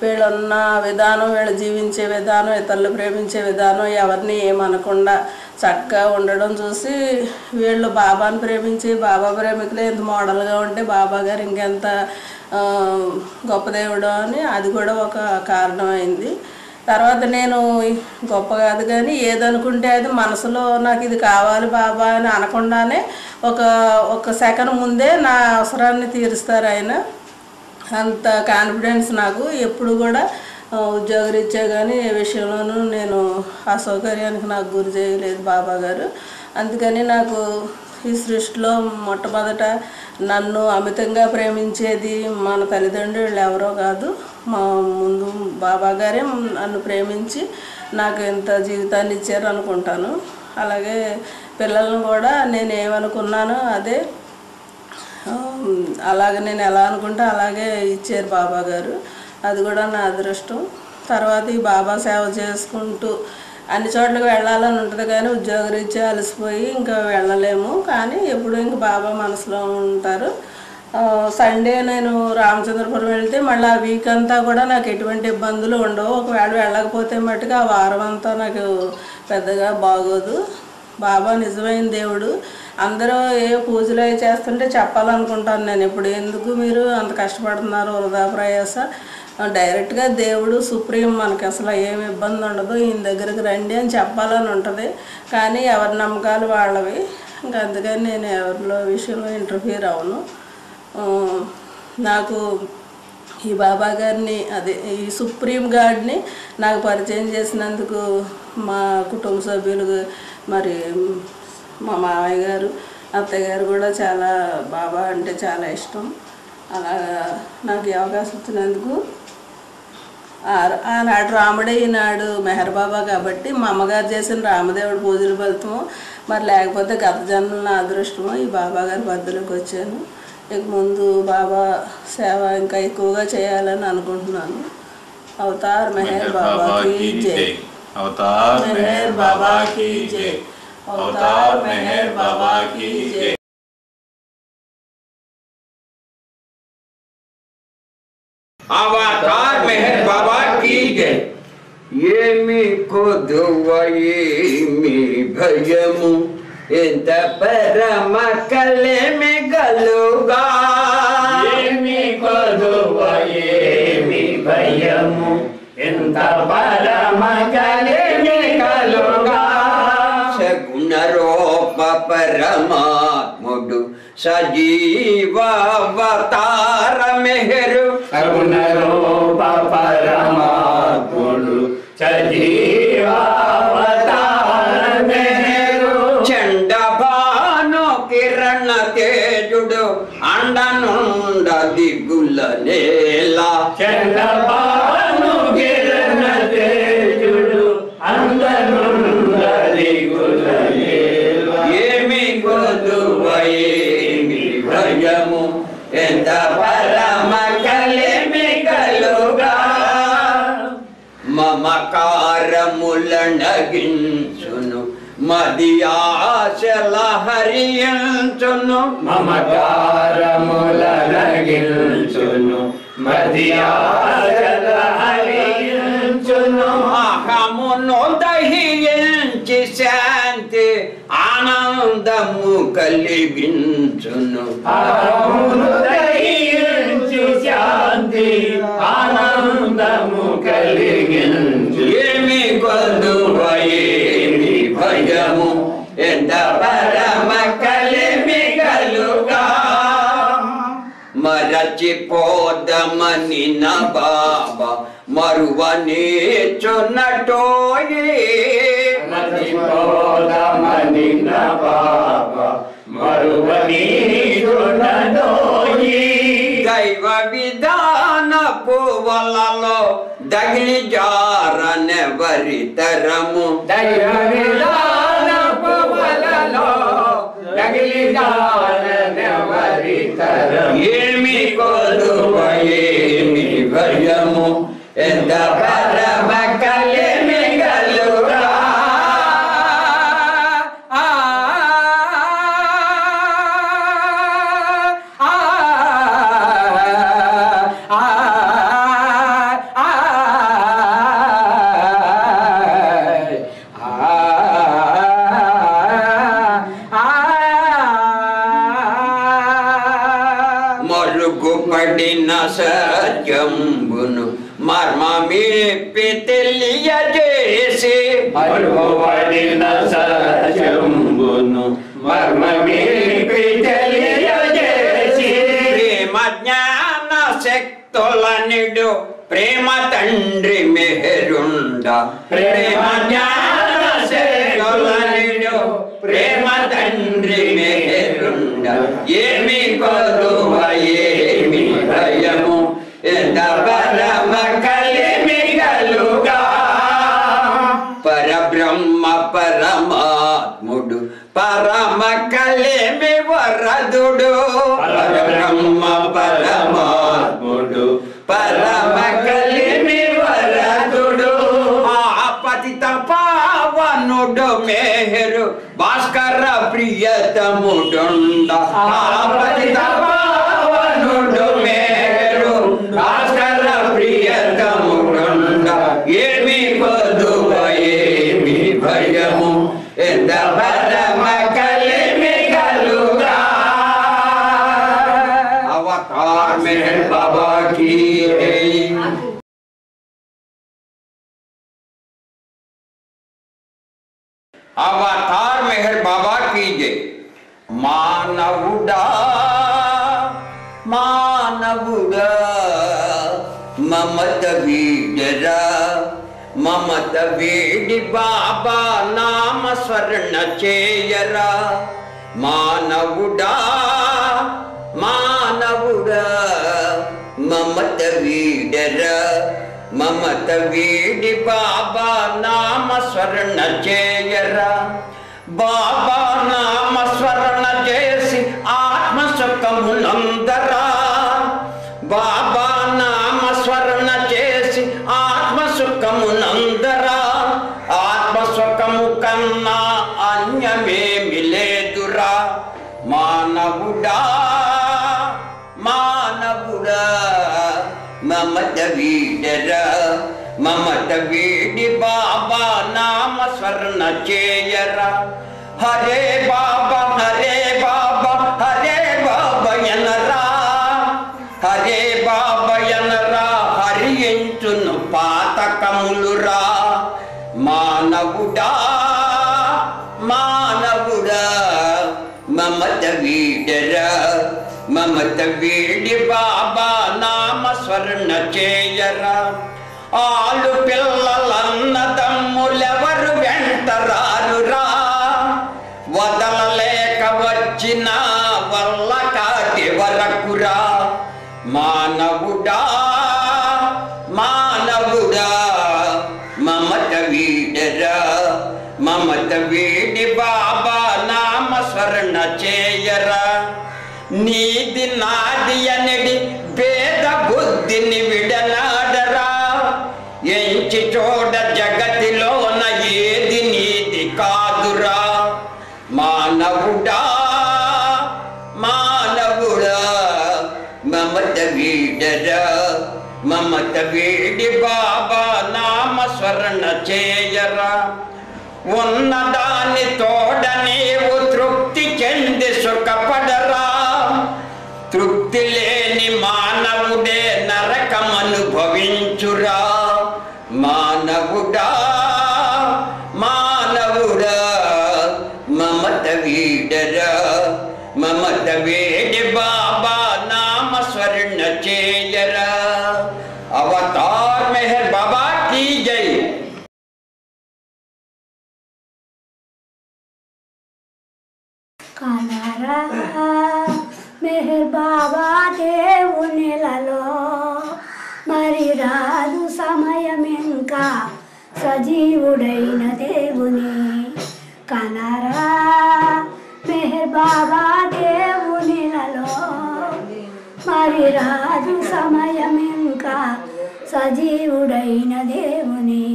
వీళ్ళున్న విధానం, వీళ్ళు జీవించే విధానం, ఇతరులు ప్రేమించే విధానం, ఎవరిని ఏమనకుండా చక్కగా ఉండడం చూసి వీళ్ళు బాబాను ప్రేమించి బాబా ప్రేమికులే ఇంత మోడల్గా ఉంటే బాబా గారు ఇంకెంత గొప్ప దేవుడు అని అది కూడా ఒక కారణమైంది. తర్వాత నేను గొప్ప కాదు కానీ ఏదనుకుంటే అది మనసులో నాకు ఇది కావాలి బాబా అని అనకుండానే ఒక సెకండ్ ముందే నా అవసరాన్ని తీరుస్తారు ఆయన. అంత కాన్ఫిడెన్స్ నాకు ఎప్పుడు కూడా ఉద్యోగరీత్యా కానీ ఏ విషయంలోనూ నేను అసౌకర్యానికి నాకు గురి చేయలేదు బాబా గారు. అందుకని నాకు ఈ సృష్టిలో మొట్టమొదట నన్ను అమితంగా ప్రేమించేది మన తల్లిదండ్రులు ఎవరో కాదు, మా ముందు బాబా గారే నన్ను ప్రేమించి నాకు ఎంత జీవితాన్ని ఇచ్చారు అనుకుంటాను. అలాగే పిల్లలను కూడా నేను ఏమనుకున్నానో అదే అలాగే నేను ఎలా అనుకుంటే అలాగే ఇచ్చారు బాబా గారు. అది కూడా నా అదృష్టం. తర్వాత ఈ బాబా సేవ చేసుకుంటూ అన్ని చోట్లకి వెళ్ళాలని ఉంటుంది కానీ ఉద్యోగరీత్యా అలసిపోయి ఇంకా వెళ్ళలేము. కానీ ఎప్పుడు ఇంక బాబా మనసులో ఉంటారు. సండే నేను రామచంద్రపురం వెళ్తే మళ్ళీ ఆ వీక్ అంతా కూడా నాకు ఎటువంటి ఇబ్బందులు ఉండవు. ఒకవేళ వెళ్ళకపోతే మట్టుకు ఆ వారం అంతా నాకు పెద్దగా బాగోదు. బాబా నిజమైన దేవుడు. అందరూ ఏ పూజలు అవి చేస్తుంటే చెప్పాలనుకుంటాను నేను, ఇప్పుడు ఎందుకు మీరు అంత కష్టపడుతున్నారు వృధా ప్రయాస, డైరెక్ట్గా దేవుడు సుప్రీం, మనకి అసలు ఏమి ఇబ్బంది ఉండదు, ఈయన దగ్గరికి రండి అని చెప్పాలని ఉంటుంది. కానీ ఎవరి నమ్మకాలు వాళ్ళవి. ఇంకా అందుకని నేను ఎవరిలో విషయంలో ఇంటర్ఫియర్ అవ్వను. నాకు ఈ బాబా గారిని అదే ఈ సుప్రీం గాడ్ని నాకు పరిచయం చేసినందుకు మా కుటుంబ సభ్యులు, మరి మా మామయ్య గారు, అత్తయ్య గారు కూడా చాలా బాబా అంటే చాలా ఇష్టం. అలాగా నాకు ఈ అవకాశం ఇచ్చినందుకు ఆనాడు రాముడే ఈనాడు మెహర్ బాబా కాబట్టి మా అమ్మగారు చేసిన రామదేవుడి పూజలు ఫలితము, మరి లేకపోతే గత జన్మల నా అదృష్టము ఈ బాబా గారి బద్దలోకి వచ్చాను. ఇక ముందు బాబా సేవ ఇంకా ఎక్కువగా చేయాలని అనుకుంటున్నాను. అవతార్ మెహర్ బాబా की जय, अवतार मेहर बाबा की जय, अवतार मेहर बाबा की जय। अवतार मेहर बाबा की जय। ఏమి కొదువ ఏమి భయము ఎంత పరమ కలేమి గలుగా, ఏమి కొదువ ఏమి భయము ఎంత పరమ కలేమి గలుగా, సగుణ రూప పరమాత్ముడు సజీవావతార మెహరు, సగుణ రూప పరమాత్ముడు సజీవావతార మెహరు, చండ భాను కిరణ తేజుడు అండనుండ దిగుల నేల, చంద్రబాను కిరణ తేజుడు అందనుండ దిగుల నేల, ఏమి కొదువ ఏమి భయము ఎంత పరమ కలేమి గలుగా, మమకారములనగించును మది ఆశల హరించును, మమకారములనగించును మది ఆశల హరించును, అహమును దహించి శాంతి ఆనందము కలిగించును, అహమును దహించి శాంతి ఆనందము కలిగించు, ఏమి కొదువ ఏమి భయము ఎంత పరమ కలేమి గలుగా, మరచిపోదమని నా బాబా మరువని చున్నటోయి, మరచిపోదమని నా బాబా మరువని చున్నటోయి, దైవ విధానపు వలలో దగిలి జారనెవరి తరము, దైవ విధానపు వలలో దగిలి జారనెవరి తరము, ఏమి కొదువ ఏమి భయము ఎంత పరమ కలేమి గలుగా, మరుగుపడిన సత్యంబును మర్మమీపి తెలియజేసి, మరువబడిన సత్యంబును మర్మమీపి తెలియజేసి, ప్రేమ జ్ఞాన శక్తులనిడు ప్రేమ తండ్రి మెహరుండ ప్రేమ జ్ఞాన శక్తులనిడు ప్రేమ తండ్రి మెహరుండ ఏమి కొలువ ఏమి భయము ఎంత పరమ కలిమి గలుగా పరబ్రహ్మ పరమాత్ముడు పరమ కలిమి వరదుడు పరబ్రహ్మ పరమాత్ముడు పరమ కలిమి వరదుడు పతిత పావనుడు మేహరు భాస్కర ప్రియతముడుండ పతిత పావనుడు మేహరు భాస్కర ప్రియతముడుండ ఏమి కొదువ ఏమి భయము ఎంత పరమ కలిమి గలుగా అవతార్ మెహర్ బాబా की अवतार मेहर बाबा कीजिए मानवुड़ा मानवुड़ा ममत वीडरा ममत वीडि बाबा नाम स्वर्ण चेयरा मानवुड़ा मानवुड़ा ममत वीडरा ममत वीडि बाबा नाम स्वर्ण चेयरा बाबा नाम स्वर्ण చేసి ఆత్మ సుఖమునందరా బాబా నామ స్మరణ చేసి ఆత్మ సుఖమునందరా ఆత్మ సుఖము కన్నా అన్యమేమి లేదురా మానవుడా మానవుడా మమత వీడరా మమత వీడి బాబా నామ స్మరణ చేయరా హరే బాబా హరే బాబా హరే బాబా ఎనరా హరే బాబా ఎనరా హరియించును పాతకములురా మానవుడా మానవుడా మమత వీడరా మమత వీడి బాబా నామ స్మరణ చేయరా ఆలు పిల్లలన్నదమ్ములెవరు వెంటరారురా వదలలేక వచ్చిన వల్ల కాటి వరకురా మానవుడా మానవుడా మమత వీడరా మమత వీడి బాబా నామ స్మరణ చేయరా నీది నాది అనడి భేద బుద్ధిని విడనాడరా ఎంచి చూడ జగతిలోన ఏది నీది కాదురా మానవుడా మానవుడా మమత వీడరా మమత వీడి బాబా నామ స్మరణ చేయరా ఉన్నదాని తోడ నీవు తృప్తి చెంది సుఖపడరా తృప్తి లేని మానవుడే నరకమనుభవించురా మానవుడా మానవుడా మమత వీడరా మమత వీడి బాబా నామ స్మరణ చేయరా అవతార్ మెహర్ బాబా की जय కనరా మెహర్ బాబా దేవునిలలో మరి రాదు సమయం ఇంకా సజీవుడైన దేవుని కనరా మెహర్ బాబా దేవునిలలో మరి రాదు సమయం ఇంకా సజీవుడైన దేవుని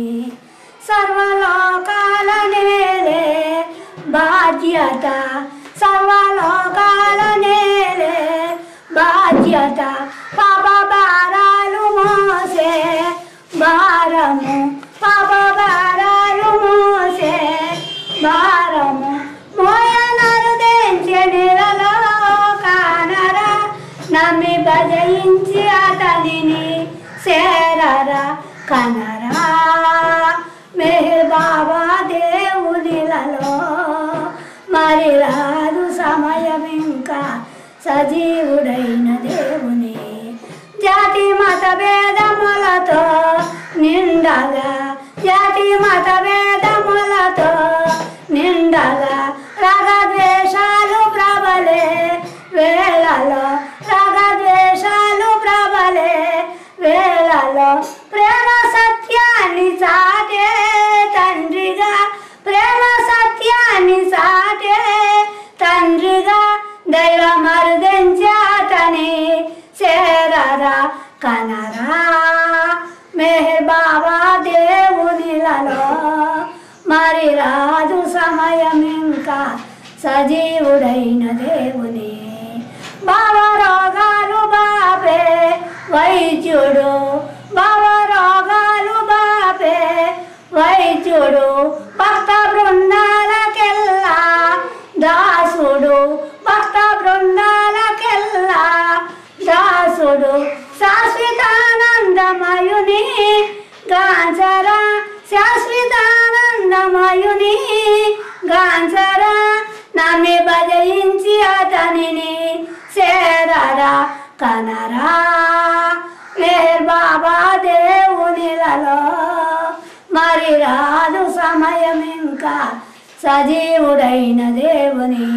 సర్వలోకాల నేలే బాధ్యత సర్వలోకాల నేలే బాధ్యత పాప భారాలు మోసే భారము పాప భారాలు మోసే భారము మోయనరు తెంచెనిలలో కానరా నమ్మి భజయించి అతనిని చేరరా కనరా మెహర్ బాబా దేవునిలలో మరి రాదు సమయం ఇంకా సజీవుడైన దేవుని జాతి ప్రేమ సత్యాన్ని చాటే తండ్రిగా, ప్రేమ సత్యాన్ని చాటే తండ్రిగా దైవ మరుదించాతని చేరరా కనరా మెహర్ బాబా దేవునిలలో మరి రాదు సమయం ఇంకా సజీవుడైన దేవుని బావ రోగాలు బాపే వైద్యుడు, బావ రోగాలు బాపే వైద్యుడు భక్త బృందాలకెల్లా దాసుడు, భక్త బృందాలకెల్లా దాసుడు శాశ్వతానందమయుని గాంచరా, శాశ్వతానందమయుని గాంచరా నమ్మి భజయించి అతనిని చేరరా కనరా మెహర్ బాబా దేవునిలలో మరి రాదు సమయం ఇంకా సజీవుడైన దేవుని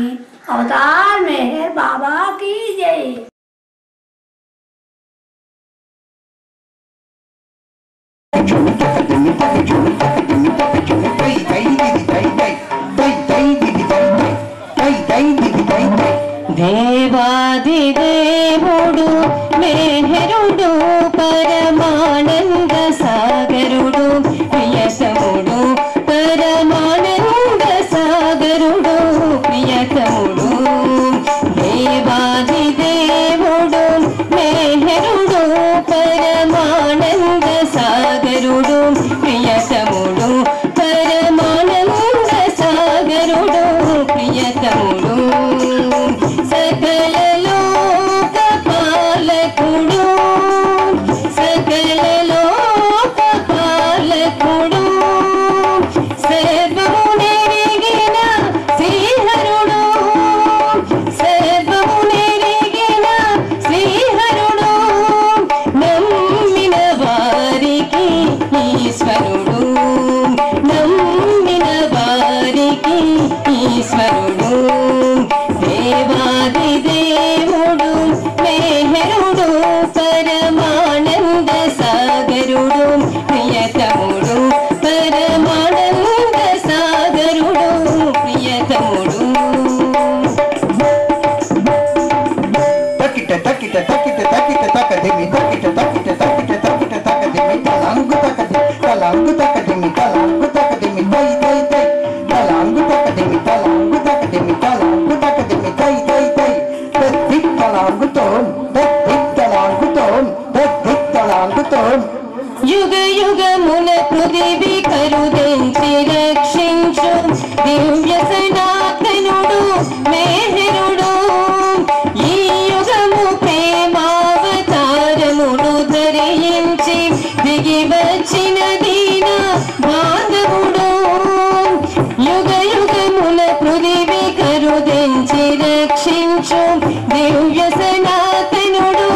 అవతార్ మెహర్ బాబా కీ జై. దేవాది దేవుడు మెహరుడు పరమానంద సాగరుడు ప్రియతముడు, పరమానంద సాగరుడు ప్రియతముడు. దేవాది దేవుడు మెహరుడు పరమానంద సాగరుడు ప్రియతముడు, పరమానంద సాగరుడు ప్రియతముడు. సకల లోక పాలకుడు, సకల లోక పాలకుడు, సర్వము నెరిగిన శ్రీహరుడు, సర్వము నెరిగిన శ్రీహరుడు. నమ్మిన వారికి ఈశ్వరుడు, నమ్మిన వారికి ఈశ్వరుడు. దేవాది దేవుడు మెహరుడు పరమానంద సాగరుడు ప్రియతముడు, పరమానంద సాగరుడు ప్రియతముడు. తకిట తకిట తకిట తకిట తకదిమి తకిట తకిట తకిట తకిట తకదిమి తలాంగు తకదిమి తలాంగు తకదిమి తలాంగు తకదిమి తై తై తై తలాంగు తకదిమి తలాంగు తకదిమి తలాంగు తకదిమి తై తై తై తద్దిక్ తలాంగుతోం తద్దిక్ తలాంగుతోం తద్దిక్ తలాంగుతోం. యుగ యుగమున పృథివీ కరుదెంచి రక్షించు దివ్య సనాతనుడు మెహరుడు. ఈ యుగము ప్రేమావతారమును ధరించి దిగి వచ్చిన దీన బాంధవుడు. యుగ యుగమున పృథివీ కరుదెంచి రక్షించు దివ్య సనాతనుడు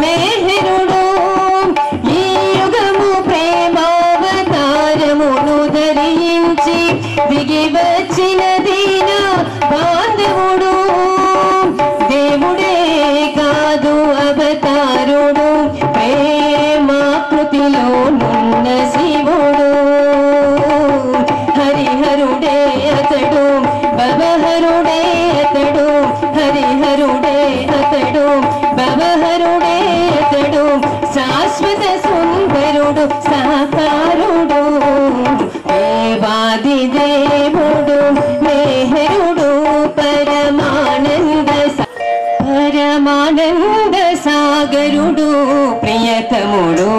మెహరుడు. ఈ యుగము ప్రేమావతారమును ధరించి దిగి వచ్చిన దీన బాంధవుడు. దేవుడే కాదు అవతారుడు, ప్రేమాకృతిలో నున్న శివుడు. హరిహరుడే అతడు, భవహరుడే అతడు, హరిహరుడే అతడు, భవహరుడే అతడు. శాశ్వత సుందరుడు సాకారుడు. దేవాది దేవుడు మెహరుడు పరమానంద పరమానంద సాగరుడు ప్రియతముడు.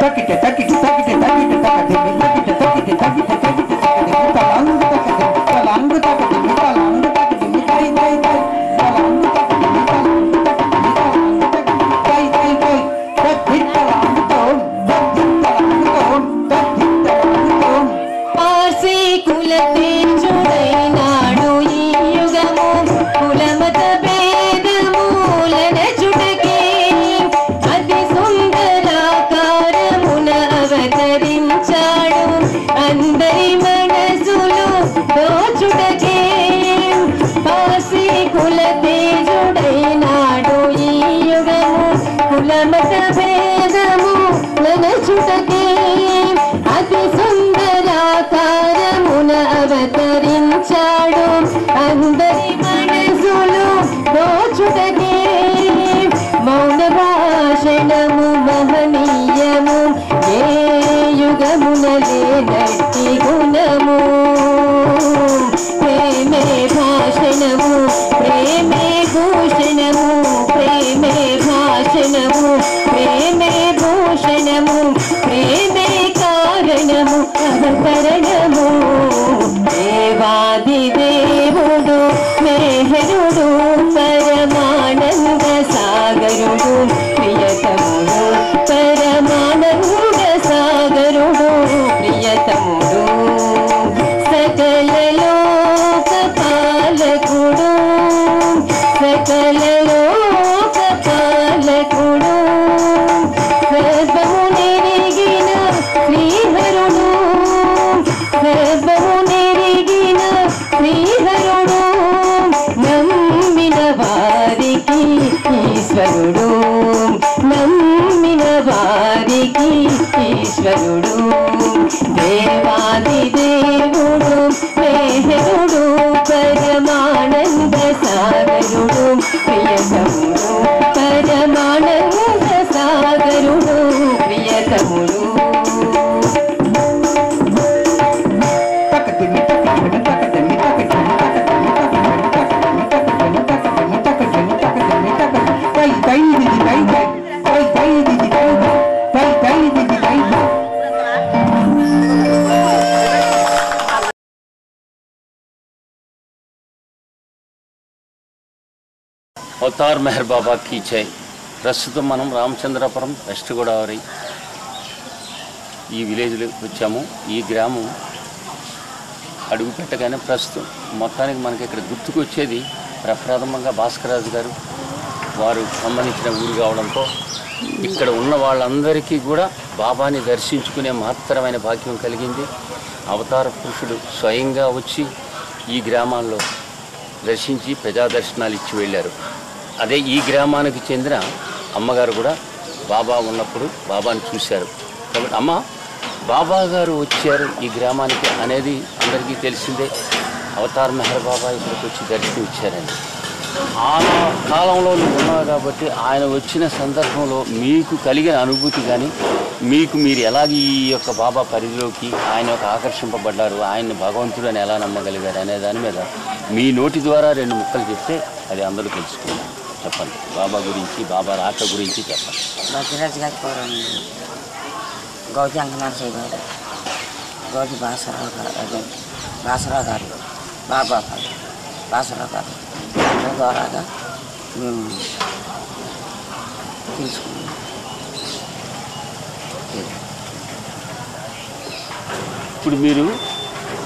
తకిట తకిట తకిట తకిట తకదిమి తకిట తకిట తకిట తకిట తకదిమి తలాంగు తకదిమి తలాంగు తకదిమి తలాంగు తకదిమి తై తై తై తలాంగు తకదిమి తలాంగు తకదిమి తలాంగు తకదిమి తై తై తై తద్దిక్ తలాంగుతోం తద్దిక్ తలాంగుతోం తద్దిక్ తలాంగుతోం. పార్సీ కుల తేజుడైనాడు ఈ యుగము, కులమత భేదములన చుట్ట మత భేదము ననచుటకే అతి సుందరాకారమున అవతరించాడు అందరి మనసులు దోచుటకే మౌన భాషణము మహనీయము ఏ యుగమున లేనట్టి గుణము ప్రేమే భాషణము ప్రేమే భూషణము ప్రేమే భాషణము ప్రేమే భూషణము ప్రేమే కారణము అవతరణము దేవాది దేవుడు మేహరుడు పరమానంద సాగరుడు ప్రియతముడు పరమానంద సాగరుడు ప్రియతముడు సకల లోక పాలకుడు సకల లోక పాలకుడు సర్వము నెరిగిన శ్రీహరుడు సర్వము నెరిగిన శ్రీహరుడు నమ్మిన వారికి ఈశ్వరుడు నమ్మిన వారికి ఈశ్వరుడు దేవాది దేవుడు మేహరుడు పరమానంద సాగరుడు ప్రియతముడు పరమానంద సాగరుడు ప్రియతముడు అవతార్ మెహర్ బాబా కీ జై. ప్రస్తుతం మనం రామచంద్రపురం వెస్ట్ గోదావరి ఈ విలేజ్లో వచ్చాము. ఈ గ్రామం అడుగు పెట్టగానే ప్రస్తుతం మొత్తానికి మనకి ఇక్కడ గుర్తుకొచ్చేది ప్రప్రథమంగా భాస్కరరాజు గారు వారు సంబంధించిన ఊరు కావడంతో ఇక్కడ ఉన్న వాళ్ళందరికీ కూడా బాబాని దర్శించుకునే మహత్తరమైన భాగ్యం కలిగింది. అవతార పురుషుడు స్వయంగా వచ్చి ఈ గ్రామాల్లో దర్శించి ప్రజాదర్శనాలు ఇచ్చి వెళ్ళారు. అదే ఈ గ్రామానికి చెందిన అమ్మగారు కూడా బాబా ఉన్నప్పుడు బాబాని చూశారు. కాబట్టి అమ్మ బాబా గారు వచ్చారు ఈ గ్రామానికి అనేది అందరికీ తెలిసిందే. అవతార్ మెహర్ బాబా ఇక్కడికి వచ్చి దర్శనం ఇచ్చారని ఆ కాలంలో ఉన్నావు కాబట్టి ఆయన వచ్చిన సందర్భంలో మీకు కలిగిన అనుభూతి కానీ మీరు ఎలాగ ఈ యొక్క బాబా పరిధిలోకి ఆయన యొక్క ఆకర్షింపబడ్డారు, ఆయన్ని భగవంతుడు అని ఎలా నమ్మగలిగారు అనే దాని మీద మీ నోటి ద్వారా 2 ముక్కలు చెప్తే అది అందరూ తెలుసుకుంటారు. చెప్పండి బాబా గురించి, బాబా రాక గురించి చెప్పండి. భద్రరాజు గారి పౌరం గౌతి అంకనాథయ్య గారు, గౌతి బాసరావు గారు, బాబా గారు, బాసరావు గారు అందరి ద్వారాగా మేము తెలుసుకున్నాం. ఇప్పుడు మీరు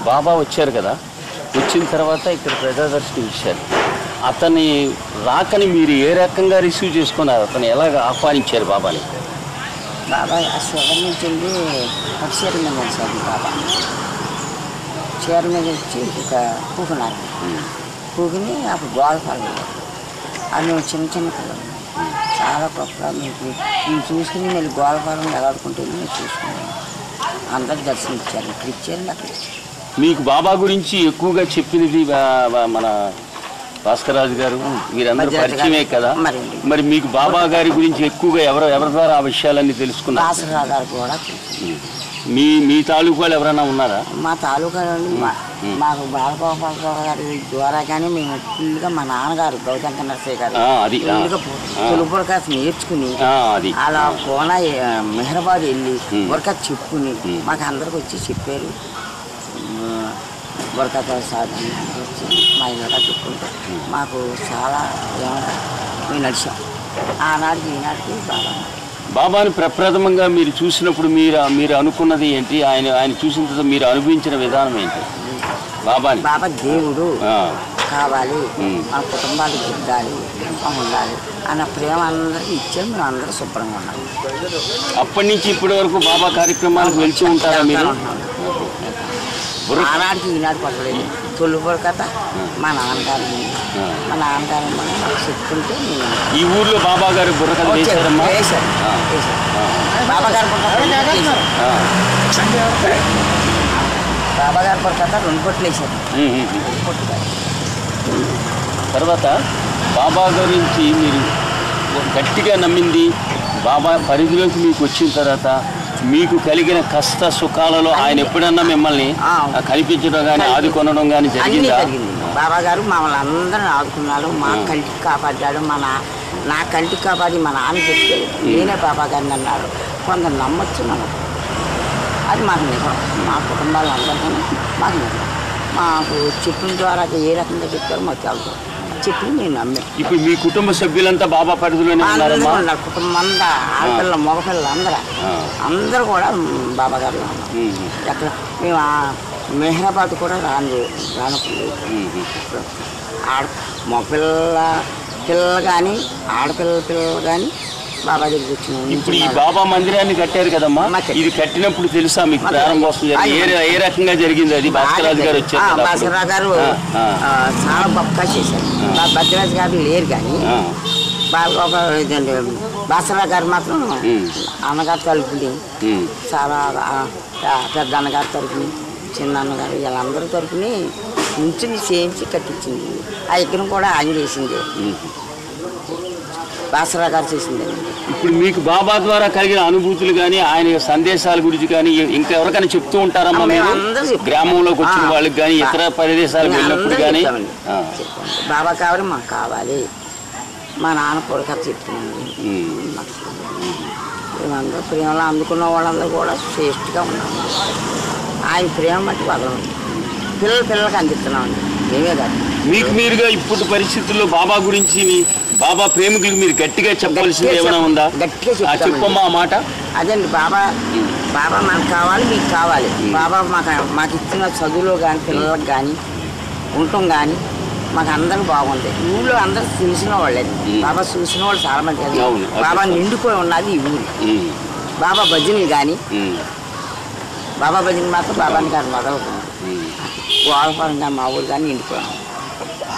బాబా వచ్చారు కదా, వచ్చిన తర్వాత ఇక్కడ ప్రజాదర్శనం ఇచ్చారు. అతని రాకని మీరు ఏ రకంగా రిసీవ్ చేసుకున్నారు? అతను ఎలాగ ఆహ్వానించారు బాబాని? బాబా ఆ చీర నుంచి వెళ్ళి ఒక చీర మీద వచ్చారు. బాబా చీర మీద వచ్చి ఇక పూకున్నారు. పూకుని అప్పుడు గోడ పడలేదు. అది మేము చిన్న పిల్లలు చాలా గొప్పగా మేము చూసుకుని మళ్ళీ గోడ పాలన ఎలాడుకుంటే మేము చూసుకున్నాము. అందరికి దర్శనం ఇచ్చారు. ఇక్కడ ఇచ్చారు, అక్కడ ఇచ్చారు. మీకు బాబా గురించి ఎక్కువగా చెప్పినది మన భాస్కరరాజు గారు, వీరందరూ పరిచయమే కదా. మరి మీకు బాబా గారి గురించి ఎక్కువగా ఎవరి ద్వారా ఆ విషయాలన్నీ తెలుసుకున్నారు? భాస్కరరావు గారు కూడా. మీ తాలూకు వాళ్ళు ఎవరైనా ఉన్నారా? మా తాలూకా మాకు బాలగోపాలరావు గారి ద్వారా కానీ మేము ఫుల్గా మా నాన్నగారు గౌతమ్ నరసయ్య గారు తొలి బురకాసు నేర్చుకుని అలా కోన మెహరాబాద్ వెళ్ళి బురకాసు చెప్పుకుని మాకు అందరికి వచ్చి చెప్పారు. బురకాతో సాధి వచ్చి మా ఇలా చెప్పుకుంటే మాకు చాలా మేము నడిచాం. ఆనాటికి ఈనాటికి బాబాని ప్రప్రథమంగా మీరు చూసినప్పుడు మీరు అనుకున్నది ఏంటి? ఆయన చూసిన తర్వాత మీరు అనుభవించిన విధానం ఏంటి? బాబాని బాబా దేవుడు కావాలి, మన కుటుంబాలు దిద్దాలి, ఉండాలి అన్న ప్రేమ అందరికీ ఇచ్చారు. మేము అందరూ శుభ్రంగా ఉన్నాం. అప్పటి నుంచి ఇప్పటి వరకు బాబా కార్యక్రమాలకు వెళ్తూ ఉంటారా మీరు? ఆనాటికి ఈనాడు పట్టలేదు. తొలి బుర్రకథ మా నాన్నగారు నాకు చెప్పుకుంటే ఈ ఊర్లో బాబా గారు బుర్రకథ వేశారమ్మా? వేశారు. బాబా గారు బుర్రకథ 2 పొట్లు వేశారు. తర్వాత బాబా గురించి మీరు గట్టిగా నమ్మింది, బాబా పరిధిలోకి మీకు వచ్చిన తర్వాత మీకు కలిగిన కష్ట సుఖాలలో ఆయన ఎప్పుడన్నా మిమ్మల్ని కనిపించడం కానీ ఆదుకొనడం కానీ జరిగిందా? బాబా గారు మమ్మల్ని అందరిని ఆదుకున్నాడు. మా కంటికి కాపాడాడు. నా కంటికి కాపాడి మా నాన్న చెప్పాడు. నేనే బాబా గారిని అన్నాడు. కొందరు నమ్మొచ్చు మనకు, అది మాకు నిజం. మా కుటుంబాలు అందరికీ మాకు నిజం. మాకు చెప్పిన ద్వారా ఏ రకంగా చెప్పారో మాకు తెలుసు. చెప్పి నేను నమ్మాను. ఇప్పుడు మీ కుటుంబ సభ్యులంతా బాబా పరిధిలోనే ఉన్నారమ్మా? కుటుంబం అంతా ఆడపిల్ల మగపిల్లలు అందరూ కూడా బాబా గారిలో ఉన్నాం. ఎక్కడ మేము మెహరాబాద్ కూడా రానప్పుడు పిల్లలు కానీ ఆడపిల్లలు కానీ బాబా దగ్గరికి వచ్చిన. ఇప్పుడు ఈ బాబా మందిరాన్ని కట్టారు కదమ్మా, ఇది కట్టినప్పుడు తెలుసా మీకు ప్రారంభోత్సవం ఏ రకంగా జరిగింది? అది భాస్కరరాజు గారు వచ్చారు. భాస్కరరావు గారు చాలా గొప్పగా చేశారు. భద్రరాజు గారు లేరు కానీ బాగా ఇదండి. భాస్కరరావు గారు మాత్రం అన్నగారు తరపుని చాలా పెద్ద అన్నగారు తరపుని చిన్న అన్నగారు వీళ్ళందరూ తరపుని నుంచుని చేయించి కట్టించింది. ఆ విగ్రహం కూడా ఆయన చేసింది, భాస్కరరావు గారు చేసింది. ఇప్పుడు మీకు బాబా ద్వారా కలిగిన అనుభూతులు కానీ ఆయన సందేశాల గురించి కానీ ఇంకా ఎవరికైనా చెప్తూ ఉంటారమ్మా మీరు? గ్రామంలోకి వచ్చిన వాళ్ళకి కానీ ఇతర ప్రదేశాలకు వెళ్ళినప్పుడు కానీ బాబా కావాలి మాకు కావాలి, మా నాన్న పొరకథ చెప్తున్నాను. మేమందరూ ప్రేమలో అందుకున్న వాళ్ళందరూ కూడా శ్రేష్ఠగా ఉన్నాము. ఆయన ప్రేమ మట్టి వదలం పిల్లలకి అందిస్తున్నామండి. మేమే కాదు, మీకు మీరుగా ఇప్పుడు పరిస్థితుల్లో బాబా గురించి బాబా ప్రేమికులకు మీరు గట్టిగా చెప్పాల్సింది ఏమైనా ఉందా? గట్టిగా చెప్పమ్మా ఆ మాట. అదండి, బాబా మనకు కావాలి, మీకు కావాలి. బాబా మాకు ఇచ్చిన చదువులో కానీ పిల్లలకు కానీ ఉండటం కానీ మాకు అందరూ బాగుంది. ఊళ్ళో అందరూ చూసిన వాళ్ళే. బాబా చూసిన వాళ్ళు చాలా మంది కదా. బాబా నిండిపోయి ఉన్నది ఈ ఊరు. బాబా భజనలు కానీ బాబా భజన మాత్రం బాబాని గారు మొదలుతుంది. గోపాలపురం కానీ మా ఊరు కానీ నిండిపోయాం.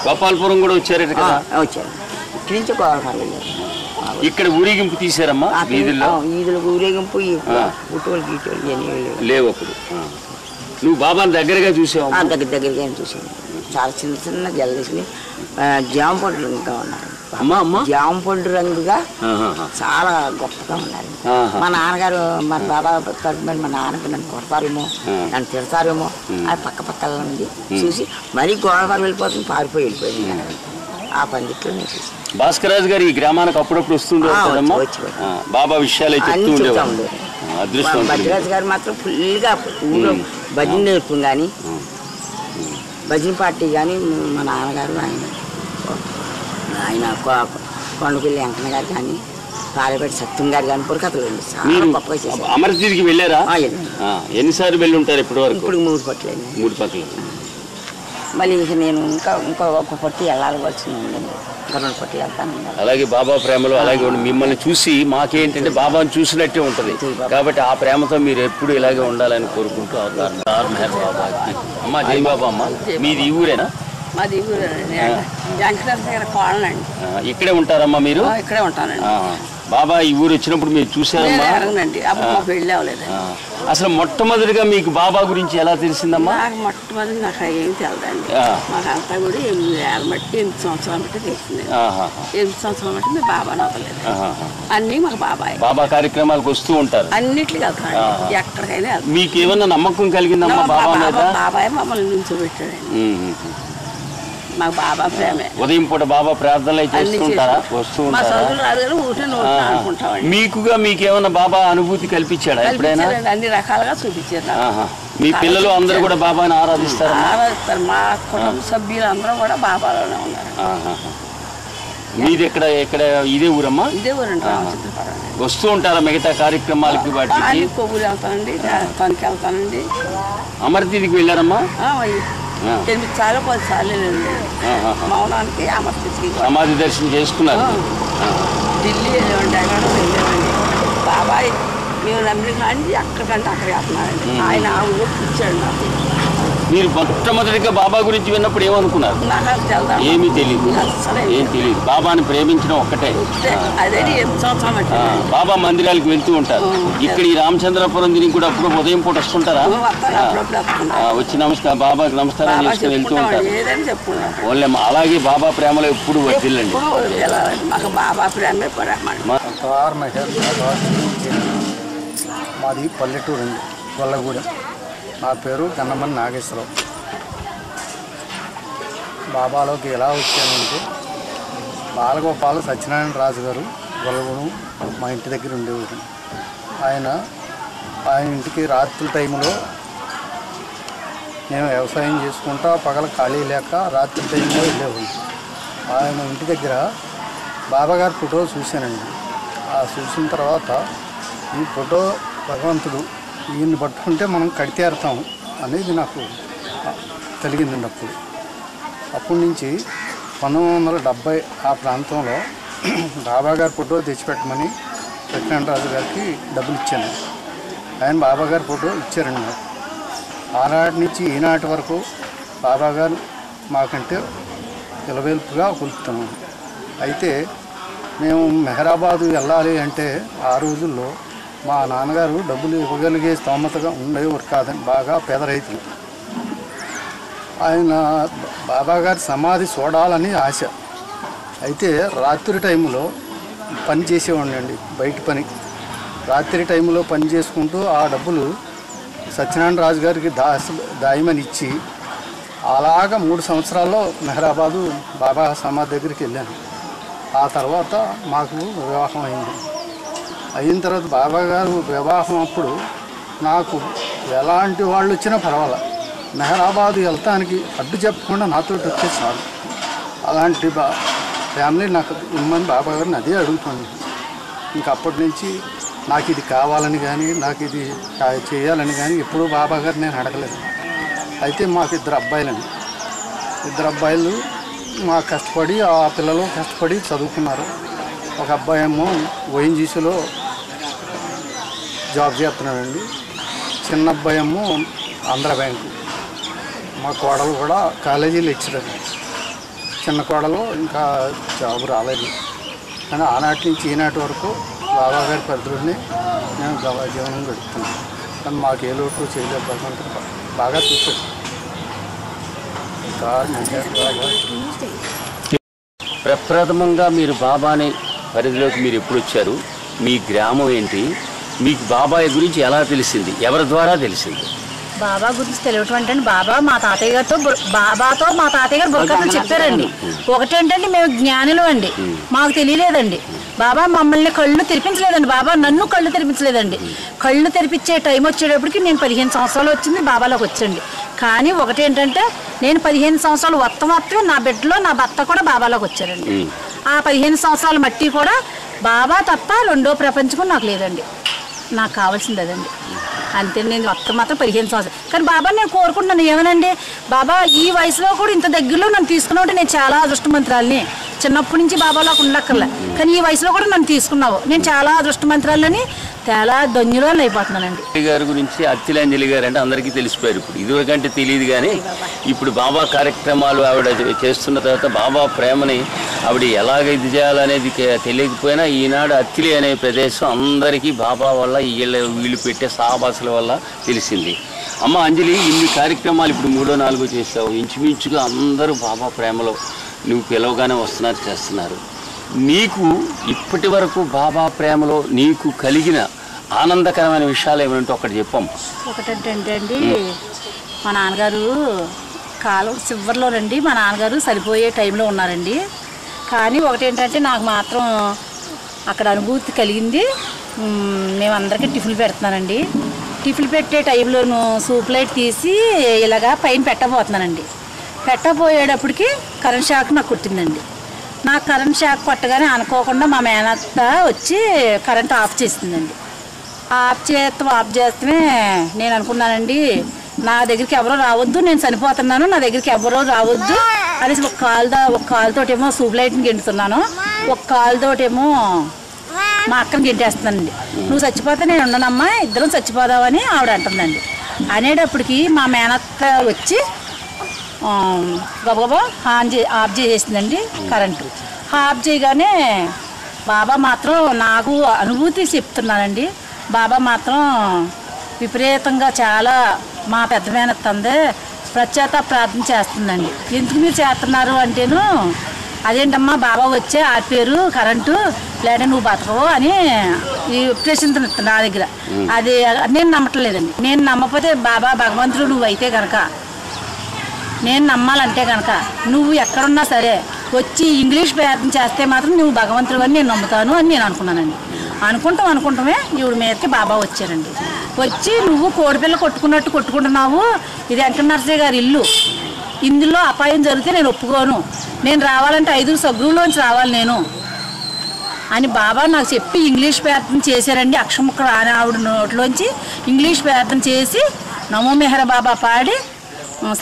గోపాలపురం కూడా వచ్చారు కదా? వచ్చారు. ఇక్కడి నుంచి గోపాలపురం వెళ్ళారు. ఇక్కడ ఊరేగింపు తీసారమ్మా? వీధుల్లో ఊరేగింపు పుట్టుకోలు గీటోలు ఇవన్నీ లేవు అప్పుడు. నువ్వు బాబాని దగ్గరగా చూసావు? దగ్గరగా చూసాను. చాలా చిన్న జల్లేసి జామ పండు రంగుగా ఉన్నారు. జామ రంగుగా చాలా గొప్పగా ఉన్నారు. మా నాన్నగారు మా బాబా తరపున మా నాన్నకి నన్ను కొడతారేమో, నన్ను తిడతారేమో అది పక్కల ఉంది చూసి మరీ గోడవారు వెళ్ళిపోతుంది, వెళ్ళిపోయింది. ఆ పండిట్లో నేను చూసాను. భాస్కరరాజు గారు ఈ గ్రామానికి అప్పుడప్పుడు వస్తుండేవారమ్మా? బాబా విషయాలు చెప్తూ ఉండేవారు. భద్రరాజు గారు మాత్రం ఫుల్గా ఊళ్ళో భజన నేర్పుం కానీ భజన పార్టీ కానీ మా నాన్నగారు ఆయన కొండపల్లి వెంకన్న గారు కానీ పాలపేట సత్యం గారు కానీ బుర్రకథలు చాలా గొప్పగా చేశారు. అమరతీరికి వెళ్ళారా? ఎన్నిసార్లు వెళ్ళి ఉంటారు ఇప్పటి వరకు? ఇప్పుడు 3 పట్ల. 3 పట్ల. మళ్ళీ ఇక నేను ఒక పట్టి వెళ్ళాల్సి ఉందండి. 2 పట్టి వెళ్తాను. అలాగే బాబా ప్రేమలో అలాగే మిమ్మల్ని చూసి మాకేంటంటే బాబాను చూసినట్టే ఉంటుంది. కాబట్టి ఆ ప్రేమతో మీరు ఎప్పుడు ఇలాగే ఉండాలని కోరుకుంటూ అవుతారు. మెహర్ బాబాకి అమ్మ జై బాబా. అమ్మ మీది ఈ ఊరేనా? మాది ఊరేనండి, వెంకటేశ్వర దగ్గర కోళ్ళండి. ఇక్కడే ఉంటారమ్మా మీరు? ఇక్కడే ఉంటానండి. బాబా ఈ ఊరు వచ్చినప్పుడు మీరు చూసారమ్మా? పెళ్ళి అవ్వలేదు. అసలు మొట్టమొదటిగా మీకు బాబా గురించి ఎలా తెలిసిందమ్మా? మొట్టమొదటి నాకు ఏం తెలదండి. మాకు అంతా కూడా 8 సంవత్సరాల బట్టి తెలిసింది. 8 సంవత్సరాల బట్టి మేము బాబాని అవ్వలేదు. అన్నీ మాకు బాబాయ్. బాబా కార్యక్రమాలకు వస్తూ ఉంటారు? అన్నిటికీ వెళ్తాను, ఎక్కడికైనా. మీకు ఏమన్నా నమ్మకం కలిగిందమ్మా బాబా మీద? బాబాయ్ మమ్మల్ని నుంచోబెట్టాడండి. మాకు బాబా ప్రేమే. ఉదయం పూట బాబా ప్రార్థనలు చేస్తుంటారా? వస్తూ ఉంటారా? మీకుగా మీకేమన్నా బాబా అనుభూతి కల్పించాడా ఎప్పుడైనా? అన్ని రకాలుగా చూపించారు. మీ పిల్లలు అందరూ కూడా బాబాని ఆరాధిస్తారు? ఆరాధిస్తారు. మా కుటుంబ సభ్యులు అందరూ కూడా బాబాలోనే ఉన్నారు. మీది ఎక్కడ ఇదే ఊరమ్మా? ఇదే ఊరండి, రామచంద్రపురం. వస్తూ ఉంటారా మిగతా కార్యక్రమాలకి? వాటికి కొవ్వులు వెళ్తానండి, తనకి వెళ్తానండి. అమరతీరికి వెళ్ళారమ్మా? 8 సార్లు 10 సార్లు వెళ్ళండి. మౌనానికి అమరతీరికి సమాధి దర్శనం చేసుకున్నారు. ఢిల్లీ వెళ్ళండి, అక్కడ వెళ్ళామండి. బాబాయ్ మేము నమ్మిన కానీ అక్కడికంటే అక్కడ వెళ్తున్నారండి. ఆయన ఆ ఊరు ఇచ్చాడు నాకు. మీరు మొట్టమొదటిగా బాబా గురించి విన్నప్పుడు ఏమనుకున్నారు? ఏమీ తెలియదు, ఏం తెలియదు. బాబాని ప్రేమించడం ఒక్కటే. బాబా మందిరాలకు వెళ్తూ ఉంటారు. ఇక్కడ ఈ రామచంద్రపురం దీనికి కూడా అప్పుడు ఉదయం పూట వస్తుంటారా? వచ్చి నమస్కారం బాబాకి నమస్కారం చేసుకుని వెళ్తూ ఉంటారు. ఓన్లే అలాగే బాబా ప్రేమలో ఎప్పుడు వర్ధిల్లండి. మాది పల్లెటూరు అండి, గొల్లగూడెం. నా పేరు గన్నమని నాగేశ్వరరావు. బాబాలోకి ఎలా వచ్చానంటే బాలగోపాల సత్యనారాయణ రాజు గారు గొల్లగూడెం మా ఇంటి దగ్గర ఉండేవారు. ఆయన ఇంటికి రాత్రి టైంలో నేను వ్యవసాయం చేసుకుంటా పగల ఖాళీ లేక రాత్రి టైంలో వెళ్ళేవాడిని. ఆయన ఇంటి దగ్గర బాబాగారి ఫోటో చూశానండి. ఆ చూసిన తర్వాత ఈ ఫోటో భగవంతుడు ఈయన్ని పట్టుకుంటే మనం కడితేరుతాం అనేది నాకు కలిగిందండి. అప్పటి నుంచి 1970 ఆ ప్రాంతంలో బాబాగారి ఫోటో తెచ్చిపెట్టమని సత్యనారాయణరాజు గారికి డబ్బులు ఇచ్చాను. ఆయన బాబాగారి ఫోటో ఇచ్చారండి నాకు. ఆనాటి నుంచి ఈనాటి వరకు బాబాగారు మాకంటే ఇలవేల్పుగా కొలుపుతున్నాం. అయితే మేము మెహరాబాదు వెళ్ళాలి అంటే ఆ రోజుల్లో మా నాన్నగారు డబ్బులు ఇవ్వగలిగే స్తోమతగా ఉండేవారు కాదని, బాగా పేద రైతులు. ఆయన బాబాగారి సమాధి చూడాలని ఆశ. అయితే రాత్రి టైంలో పని చేసేవాడిని, బయట పని. రాత్రి టైంలో పని చేసుకుంటూ ఆ డబ్బులు సత్యనారాయణ రాజు గారికి దాయమని ఇచ్చి అలాగ 3 సంవత్సరాల్లో మెహరాబాదు బాబా సమాధి దగ్గరికి వెళ్ళాను. ఆ తర్వాత మాకు వివాహం అయింది. అయిన తర్వాత బాబాగారు వివాహం అప్పుడు నాకు ఎలాంటి వాళ్ళు వచ్చినా పర్వాలేదు, మెహరాబాదు వెళ్తానికి అడ్డు చెప్పకుండా నాతో వచ్చేసారు. అలాంటి ఫ్యామిలీ నాకు ఇమ్మని బాబాగారిని అదే అడుగుతుంది. ఇంక అప్పటి నుంచి నాకు ఇది కావాలని కానీ నాకు ఇది చేయాలని కానీ ఎప్పుడూ బాబాగారు నేను అడగలేదు. అయితే మాకు 2 అబ్బాయిలండి. 2 అబ్బాయిలు మా కష్టపడి ఆ పిల్లలు కష్టపడి చదువుకున్నారు. ఒక అబ్బాయి ఏమో ఓఎన్జీసీలో జాబ్ చేస్తున్నాడండి. చిన్న అబ్బాయి ఏమో ఆంధ్ర బ్యాంకు. మా కోడలు కూడా కాలేజీ లెక్చరర్. చిన్న కోడలు ఇంకా జాబ్ రాలేదు. కానీ ఆనాటి నుంచి ఈనాటి వరకు బాబాగారి పరిధిలోనే నేను జీవనం గడుపుతున్నాను. కానీ మాకు ఏ లోటు చేయలేదు. భగవంతుడు బాగా చూసాడు. ప్రప్రథమంగా మీరు బాబాని పరిధిలోకి మీరు ఎప్పుడు వచ్చారు? మీ గ్రామం ఏంటి? మీకు బాబాయ్ గురించి ఎలా తెలిసింది? ఎవరి ద్వారా తెలిసింది? బాబా గురించి తెలియటం అంటే బాబా మా తాతయ్య గారితో బాబాతో మా తాతయ్య గారు బుర్రకథలు చెప్పారండి. ఒకటేంటంటే మేము జ్ఞానులు అండి, మాకు తెలియలేదండి. బాబా మమ్మల్ని కళ్ళు తెరిపించలేదండి. బాబా నన్ను కళ్ళు తెరిపించలేదండి. కళ్ళు తెరిపించే టైం వచ్చేటప్పటికి నేను 15 సంవత్సరాలు వచ్చింది బాబాలోకి వచ్చండి. కానీ ఒకటేంటంటే నేను 15 సంవత్సరాలు మొత్తం నా బిడ్డలో నా భర్త కూడా బాబాలోకి వచ్చారండి. ఆ 15 సంవత్సరాల మట్టి కూడా బాబా తప్ప రెండో ప్రపంచం నాకు లేదండి. నాకు కావాల్సింది అదండి. అంతే. నేను మాత్రం 15 సంవత్సరాలు. కానీ బాబా నేను కోరుకుంటున్నాను ఏమనండి, బాబా ఈ వయసులో కూడా ఇంత దగ్గరలో నన్ను తీసుకున్నావు అంటే నేను చాలా అదృష్టమంత్రాలని. చిన్నప్పటి నుంచి బాబాలోకి ఉండక్కర్లే, కానీ ఈ వయసులో కూడా నన్ను తీసుకున్నావు, నేను చాలా అదృష్టమంత్రాలని చాలా ధన్యురాలు అయిపోతున్నానండి. గారి గురించి అత్తిలాంజలి గారు అంటే అందరికీ తెలిసిపోయారు. ఇప్పుడు ఇదివరకంటే తెలియదు, కానీ ఇప్పుడు బాబా కార్యక్రమాలు ఆవిడ చేస్తున్న తర్వాత బాబా ప్రేమని ఆవిడ ఎలాగ ఇది చేయాలనేది తెలియకపోయినా ఈనాడు అత్తిలి అనే ప్రదేశం అందరికీ బాబా వల్ల వీళ్ళు పెట్టే సాహబాసుల వల్ల తెలిసింది. అమ్మ అంజలి, ఇన్ని కార్యక్రమాలు ఇప్పుడు 3వ 4వ చేసావు. ఇంచుమించుగా అందరూ బాబా ప్రేమలో నువ్వు పిలవగానే వస్తున్నారు, చేస్తున్నారు. నీకు ఇప్పటి వరకు బాబా ప్రేమలో నీకు కలిగిన ఆనందకరమైన విషయాలు ఏమంటే ఒకటి చెప్పమ్మా. ఒకటంటే అండి, మా నాన్నగారు కాలం చివరిలో రండి, మా నాన్నగారు సరిపోయే టైంలో ఉన్నారండి. కానీ ఒకటేంటంటే నాకు మాత్రం అక్కడ అనుభూతి కలిగింది. మేమందరికీ టిఫిన్లు పెడుతున్నానండి. టిఫిన్లు పెట్టే టైంలోనూ సూప్ లైట్ తీసి ఇలాగా పైన పెట్టబోతున్నానండి. పెట్టబోయేటప్పటికి కరెంట్ షాక్ నాకు కొట్టిందండి. నాకు కరెంట్ షాక్ కొట్టగానే అనుకోకుండా మా మేనత్త వచ్చి కరెంట్ ఆఫ్ చేసిందండి. ఆఫ్ చేస్తే నేను అనుకున్నానండి, నా దగ్గరికి ఎవరో రావద్దు, నేను చనిపోతున్నాను, నా దగ్గరికి ఎవరో రావద్దు అనేసి ఒక కాలుతోటేమో సూప్ లైట్ని గెంటుతున్నాను, ఒక కాలుతోటేమో మా అక్కని గెంటేస్తున్నానండి. నువ్వు చచ్చిపోతే నేను ఉండనమ్మా, ఇద్దరం చచ్చిపోదామని ఆవిడ అంటుందండి. అనేటప్పటికి మా మేనత్త వచ్చి గబగబా ఆఫ్ చేసేసిందండి కరెంటు. ఆఫ్ చేయగానే బాబా మాత్రం నాకు అనుభూతి చెప్తున్నానండి. బాబా మాత్రం విపరీతంగా చాలా మా పెద్ద మేనత్త అందే ప్రత్యేక ప్రార్థన చేస్తుందండి. ఎందుకు మీరు చేస్తున్నారు అంటేను, అదేంటమ్మా బాబా వచ్చే ఆపేరు కరెంటు లేదా నువ్వు బతకవు అని ఈ ప్రశ్న నా దగ్గర. అది నేను నమ్మట్లేదండి. నేను నమ్మకపోతే బాబా భగవంతుడు నువ్వు అయితే కనుక, నేను నమ్మాలంటే కనుక నువ్వు ఎక్కడున్నా సరే వచ్చి ఇంగ్లీష్ ప్రార్థన చేస్తే మాత్రం నువ్వు భగవంతుడు అని నేను నమ్ముతాను అని నేను అనుకున్నానండి. అనుకుంటామే ఈవిడ మీదకి బాబా వచ్చారండి. వచ్చి నువ్వు కోడిపిల్ల కొట్టుకున్నట్టు కొట్టుకుంటున్నావు, ఇది వెంకట నరసయ్య గారి ఇల్లు, ఇందులో అపాయం జరిగితే నేను ఒప్పుకోను, నేను రావాలంటే 5 సగ్గులోంచి రావాలి నేను అని బాబా నాకు చెప్పి ఇంగ్లీష్ ప్రార్థన చేశారండి. అక్షముక్క రాని ఆవిడ నోట్లోంచి ఇంగ్లీష్ ప్రార్థన చేసి నమో మెహర బాబా పాడి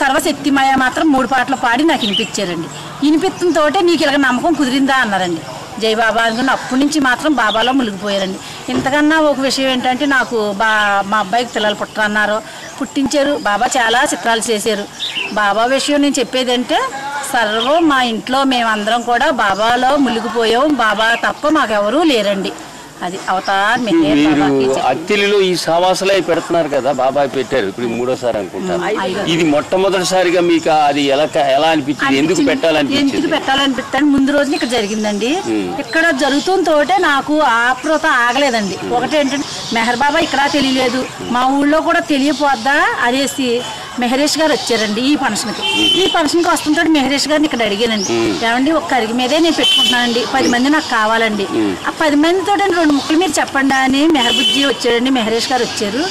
సర్వశక్తిమయ మాత్రం 3 పాటలు పాడి నాకు వినిపించారండి. వినిపించడంతో నీకు ఇలాగ నమ్మకం కుదిరిందా అన్నారండి. జై బాబా అనుకున్న అప్పటి నుంచి మాత్రం బాబాలో మునిగిపోయారండి. ఇంతకన్నా ఒక విషయం ఏంటంటే నాకు మా అబ్బాయికి పిల్లలు పుట్టరన్నారు, పుట్టించారు. బాబా చాలా చిత్రాలు చేశారు. బాబా విషయం నేను చెప్పేదంటే సర్వం మా ఇంట్లో మేమందరం కూడా బాబాలో మునిగిపోయాం. బాబా తప్ప మాకెవరూ లేరండి. అది అవతార్ మెహర్ బాబా కీ జై. అత్తిలిలో ఈ సావాసలే పెడుతున్నారు కదా, బాబాయ్ పెట్టారు ఇప్పుడు 3వ అనుకుంటారు. ఇది మొట్టమొదటిసారిగా మీకు అది ఎలా అనిపించింది, ఎందుకు పెట్టాలనిపిస్తాను? ముందు రోజున ఇక్కడ జరిగిందండి. ఇక్కడ జరుగుతుంటే నాకు ఆప్రత ఆగలేదండి. ఒకటేంటంటే మెహర్ బాబా ఇక్కడ తెలియలేదు, మా ఊళ్ళో కూడా తెలియపోద్దా అనేసి మెహరేష్ గారు వచ్చారండి ఈ ఫంక్షన్కి వస్తుంటే మెహరేష్ గారిని ఇక్కడ అడిగానండి, ఏమండి ఒక్క అరిగి మీదే నేను పెట్టుకుంటున్నానండి, 10 మంది నాకు కావాలండి, ఆ 10 మందితో 2 ముక్కలు మీరు చెప్పండి అని మెహర్బుజ్జి వచ్చాడండి, మెహరేష్ గారు వచ్చారు.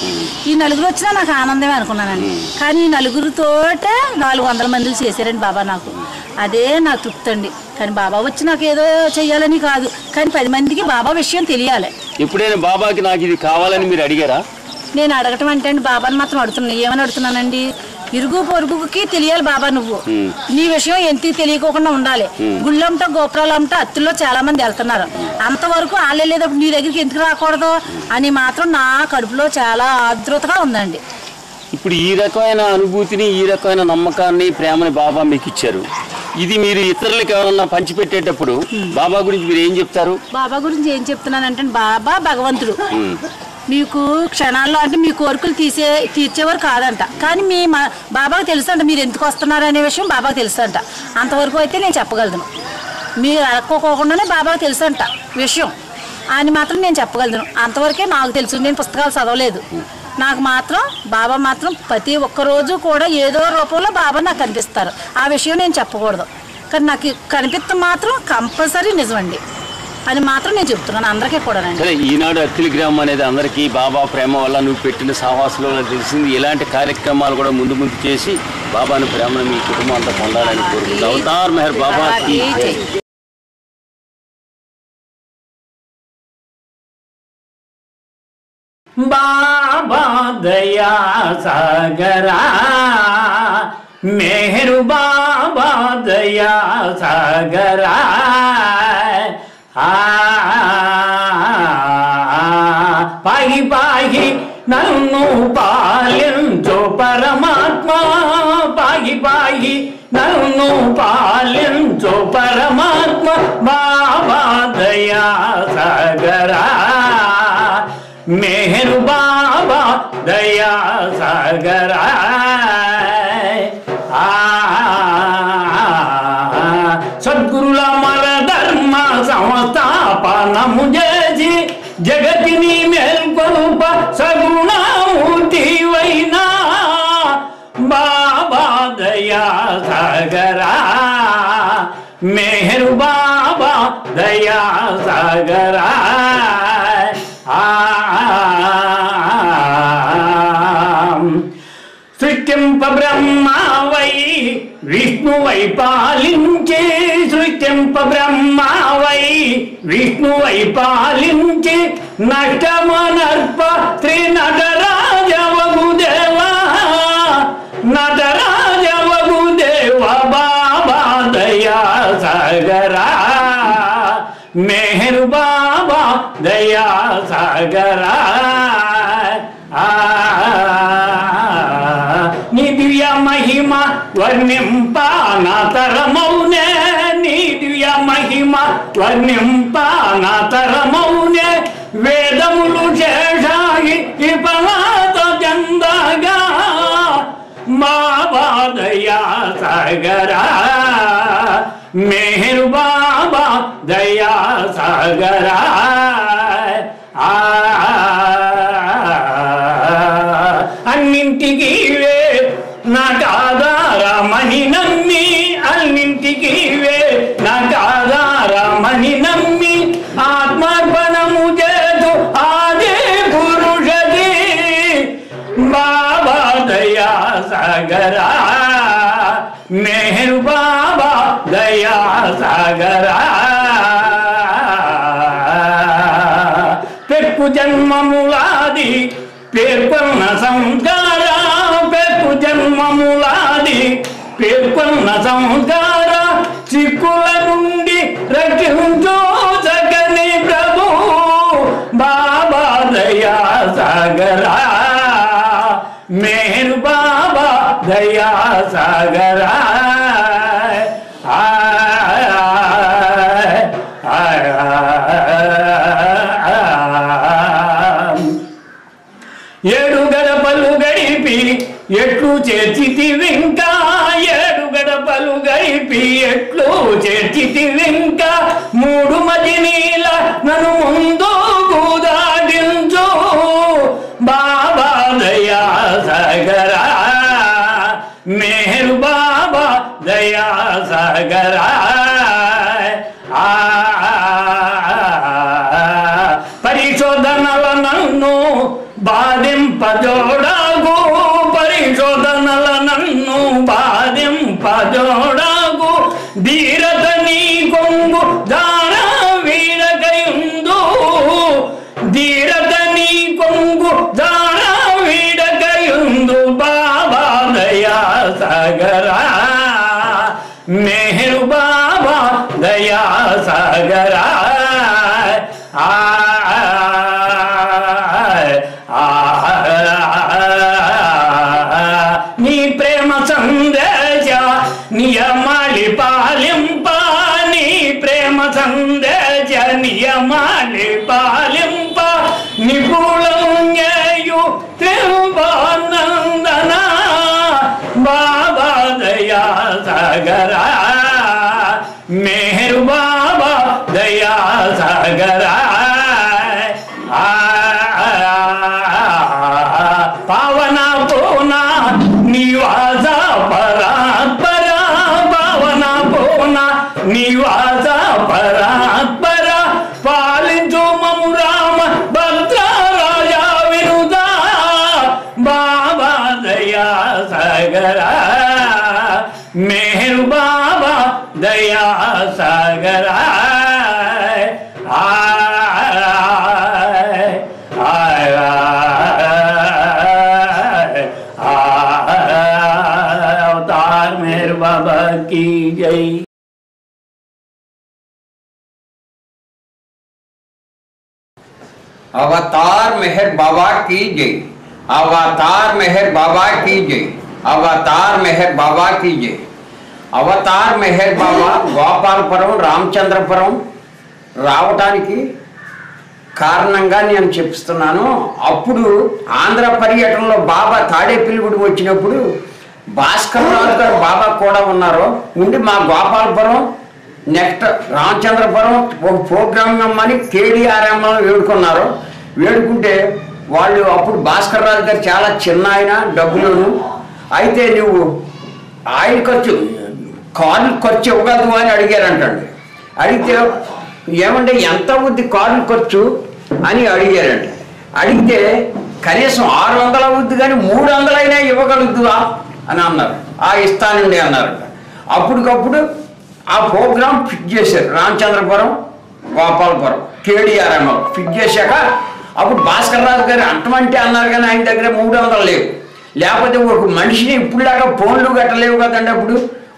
ఈ 4 వచ్చినా నాకు ఆనందమే అనుకున్నానండి. కానీ ఈ 4తోటే 400 మందిలు చేశారండి బాబా నాకు. అదే నాకు తృప్తి అండి. కానీ బాబా వచ్చి నాకు ఏదో చెయ్యాలని కాదు, కానీ 10 మందికి బాబా విషయం తెలియాలి. ఎప్పుడైనా బాబాకి నాకు ఇది కావాలని మీరు అడిగారా? నేను అడగటం అంటే అండి బాబాని మాత్రం అడుగుతున్నాను. ఏమని అడుగుతున్నానండి, ఇరుగు పొరుగుకి తెలియాలి బాబా, నువ్వు నీ విషయం ఎంత తెలియకోకుండా ఉండాలి. గుళ్ళంటా గోపురాలంటా అత్తుల్లో చాలా మంది వెళ్తున్నారు, అంతవరకు వాళ్ళే లేదప్పుడు నీ దగ్గరికి ఎందుకు రాకూడదు అని మాత్రం నా కడుపులో చాలా ఆదృతగా ఉందండి. ఇప్పుడు ఈ రకమైన అనుభూతిని, ఈ రకమైన నమ్మకాన్ని, ప్రేమని బాబా మీకు ఇచ్చారు. ఇది మీరు ఇతరులకు ఎవరన్నా పంచిపెట్టేటప్పుడు బాబా గురించి మీరు ఏం చెప్తారు? బాబా గురించి ఏం చెప్తున్నానంటే బాబా భగవంతుడు, మీకు క్షణాల్లో అంటే మీ కోరికలు తీర్చేవారు కాదంట. కానీ మీ బాబాకు తెలుసంట మీరు ఎందుకు వస్తున్నారు అనే విషయం బాబాకు తెలుసంట. అంతవరకు అయితే నేను చెప్పగలను. మీరు అడక్కోకుండానే బాబాకు తెలుసంట విషయం అని మాత్రం నేను చెప్పగలను. అంతవరకే నాకు తెలుసు. నేను పుస్తకాలు చదవలేదు. నాకు మాత్రం బాబా మాత్రం ప్రతి ఒక్కరోజు కూడా ఏదో రూపంలో బాబా నాకు కనిపిస్తారు. ఆ విషయం నేను చెప్పకూడదు, కానీ నాకు కనిపిస్తే మాత్రం కంపల్సరీ నిజమండి అని మాత్రం నేను చెప్తున్నాను అందరికీ కూడా. సరే, ఈనాడు అత్తిలి గ్రామం అనేది అందరికీ బాబా ప్రేమ వల్ల నువ్వు పెట్టిన సావాసంలో తెలిసింది. ఇలాంటి కార్యక్రమాలు కూడా ముందు చేసి బాబాని ప్రేమను మీ కుటుంబం అంతా పొందాలని కోరుకుంటున్నాను. అవతార్ మెహర్ బాబా కీ జై. బాబా దయా సాగరా మెహరు బాబా దయా సాగరా పాగి పాగి నన్ను పాలించు పరమాత్మ, పాగి పాగి నన్ను పాలించు పరమాత్మ, బాబా దయా సాగరా మెహరు బాబా దయా సాగరా. సద్గురుల మర ధర్మ సంస్థాపనము చేసి జగతిని మేల్కొల్ప సగుణమూర్తివైనా బాబా దయా సాగరా మెహరు బాబా దయా సాగరా. సృష్టింప బ్రహ్మావై విష్ణువై పాలించి, సృష్టింప బ్రహ్మావై విష్ణువై పాలించి, నష్టమనర్ప శ్రీ నటరాజ వగుదేవా, నటరాజ వగుదేవా బాబా దయా సాగరా మెహరు బాబా దయా సాగరా. దివ్య మహిమ వర్ణింపానాతరమౌనే నీ దివ్య మహిమ వర్ణింపానాతరమౌనే వేదములు శేషాయి విపలాత చందగా బాబా దయా సాగరా మెహర్ బాబా దయా సాగరా అన్నింటికి నాకాధారమని నమ్మి అన్నింటికి నాకాధారమని నమ్మి ఆత్మార్పణము చేతు ఆదే పురుషది బాబా దయా సాగరా మెహర్ బాబా దయా సాగరా పెక్కు జన్మములాది పేర్కొన్న సంస్కార పెక్కు జన్మములాది పేర్కొన్న సంస్కార చిక్కుల నుండి రక్షించు సకని ప్రభు బాబా దయా సాగరా మెహర్ బాబా దయా సాగరా ఏడు గడపలు గడిపి ఎట్లు చేర్చితివింకా ఏడు గడపలు గడిపి ఎట్లు చేర్చితివింకా మూడు మది నీల నన్ను ముందు దాటించు బాబా దయా సాగరా మెహర్ బాబా దయా సాగరా పరిశోధనల నన్ను బాధింపజోడాగు పరిశోధనల నన్ను బాధింపజోడాగు ధీరత నీ కొంగు దాన వీడకయుందు ధీరత నీ కొంగు దాన వీడకయుందు బాబా దయా సాగరా మెహర్ బాబా దయా సాగరా నీ ప్రేమ సందేశ నియమాలి పాలింప నీ ప్రేమ సందేశ నియమాలి పాలింప నిపుణ్యయు త్రిభువనందన బాబా దయా సాగరా మెహర్ బాబా దయా సాగరా పావన పూనా నివాస పరాత్పర పావన పూనా నివాస పరాత్పర పాలించు మము రామ భద్ర రాజా వినుదా బాబా దయా సాగరా మెహర్ బాబా దయా సాగరా अवतार मेहर बाबा की जय। अवतार मेहर बाबा की जय। अवतार मेहर बाबा की जय। अवतार मेहर बाबा की जय। అవతార్ మెహర్ బాబా గోపాలపురం రామచంద్రపురం రావటానికి కారణంగా నేను చెప్తున్నాను. అప్పుడు ఆంధ్ర పర్యటనలో బాబా తాడేపల్లిగూడి వచ్చినప్పుడు భాస్కర్ రాజు గారు బాబా కూడా ఉన్నారు. ఉండి మా గోపాలపురం నెక్స్ట్ రామచంద్రపురం ఒక ప్రోగ్రామ్ ఇమ్మని కేడీఆర్ఎంలో వేడుకున్నారు. వేడుకుంటే వాళ్ళు అప్పుడు భాస్కర్ రాజు గారు చాలా చిన్న ఆయన డబ్బులను అయితే నువ్వు ఆయన ఖర్చు కార్లు ఖర్చు ఇవ్వగలదు అని అడిగారంటండి. అడిగితే ఏమంటే ఎంత అవుద్ది కార్లు ఖర్చు అని అడిగారండి. అడిగితే కనీసం 600 అవుద్ది కానీ 300 అయినా ఇవ్వగలుగుతుందా అని అన్నారు. ఇస్తానండి అన్నారంట. అప్పటికప్పుడు ఆ ప్రోగ్రాం ఫిట్ చేశారు. రామచంద్రపురం గోపాలపురం కేడీఆర్ఎంలో ఫిట్ చేశాక అప్పుడు భాస్కర్ రాజు గారు అంటమంటే అన్నారు కానీ ఆయన దగ్గర 300 లేవు. లేకపోతే ఒక మనిషిని ఇప్పుడులాగా ఫోన్లు గట్టలేవు కదండి. అప్పుడు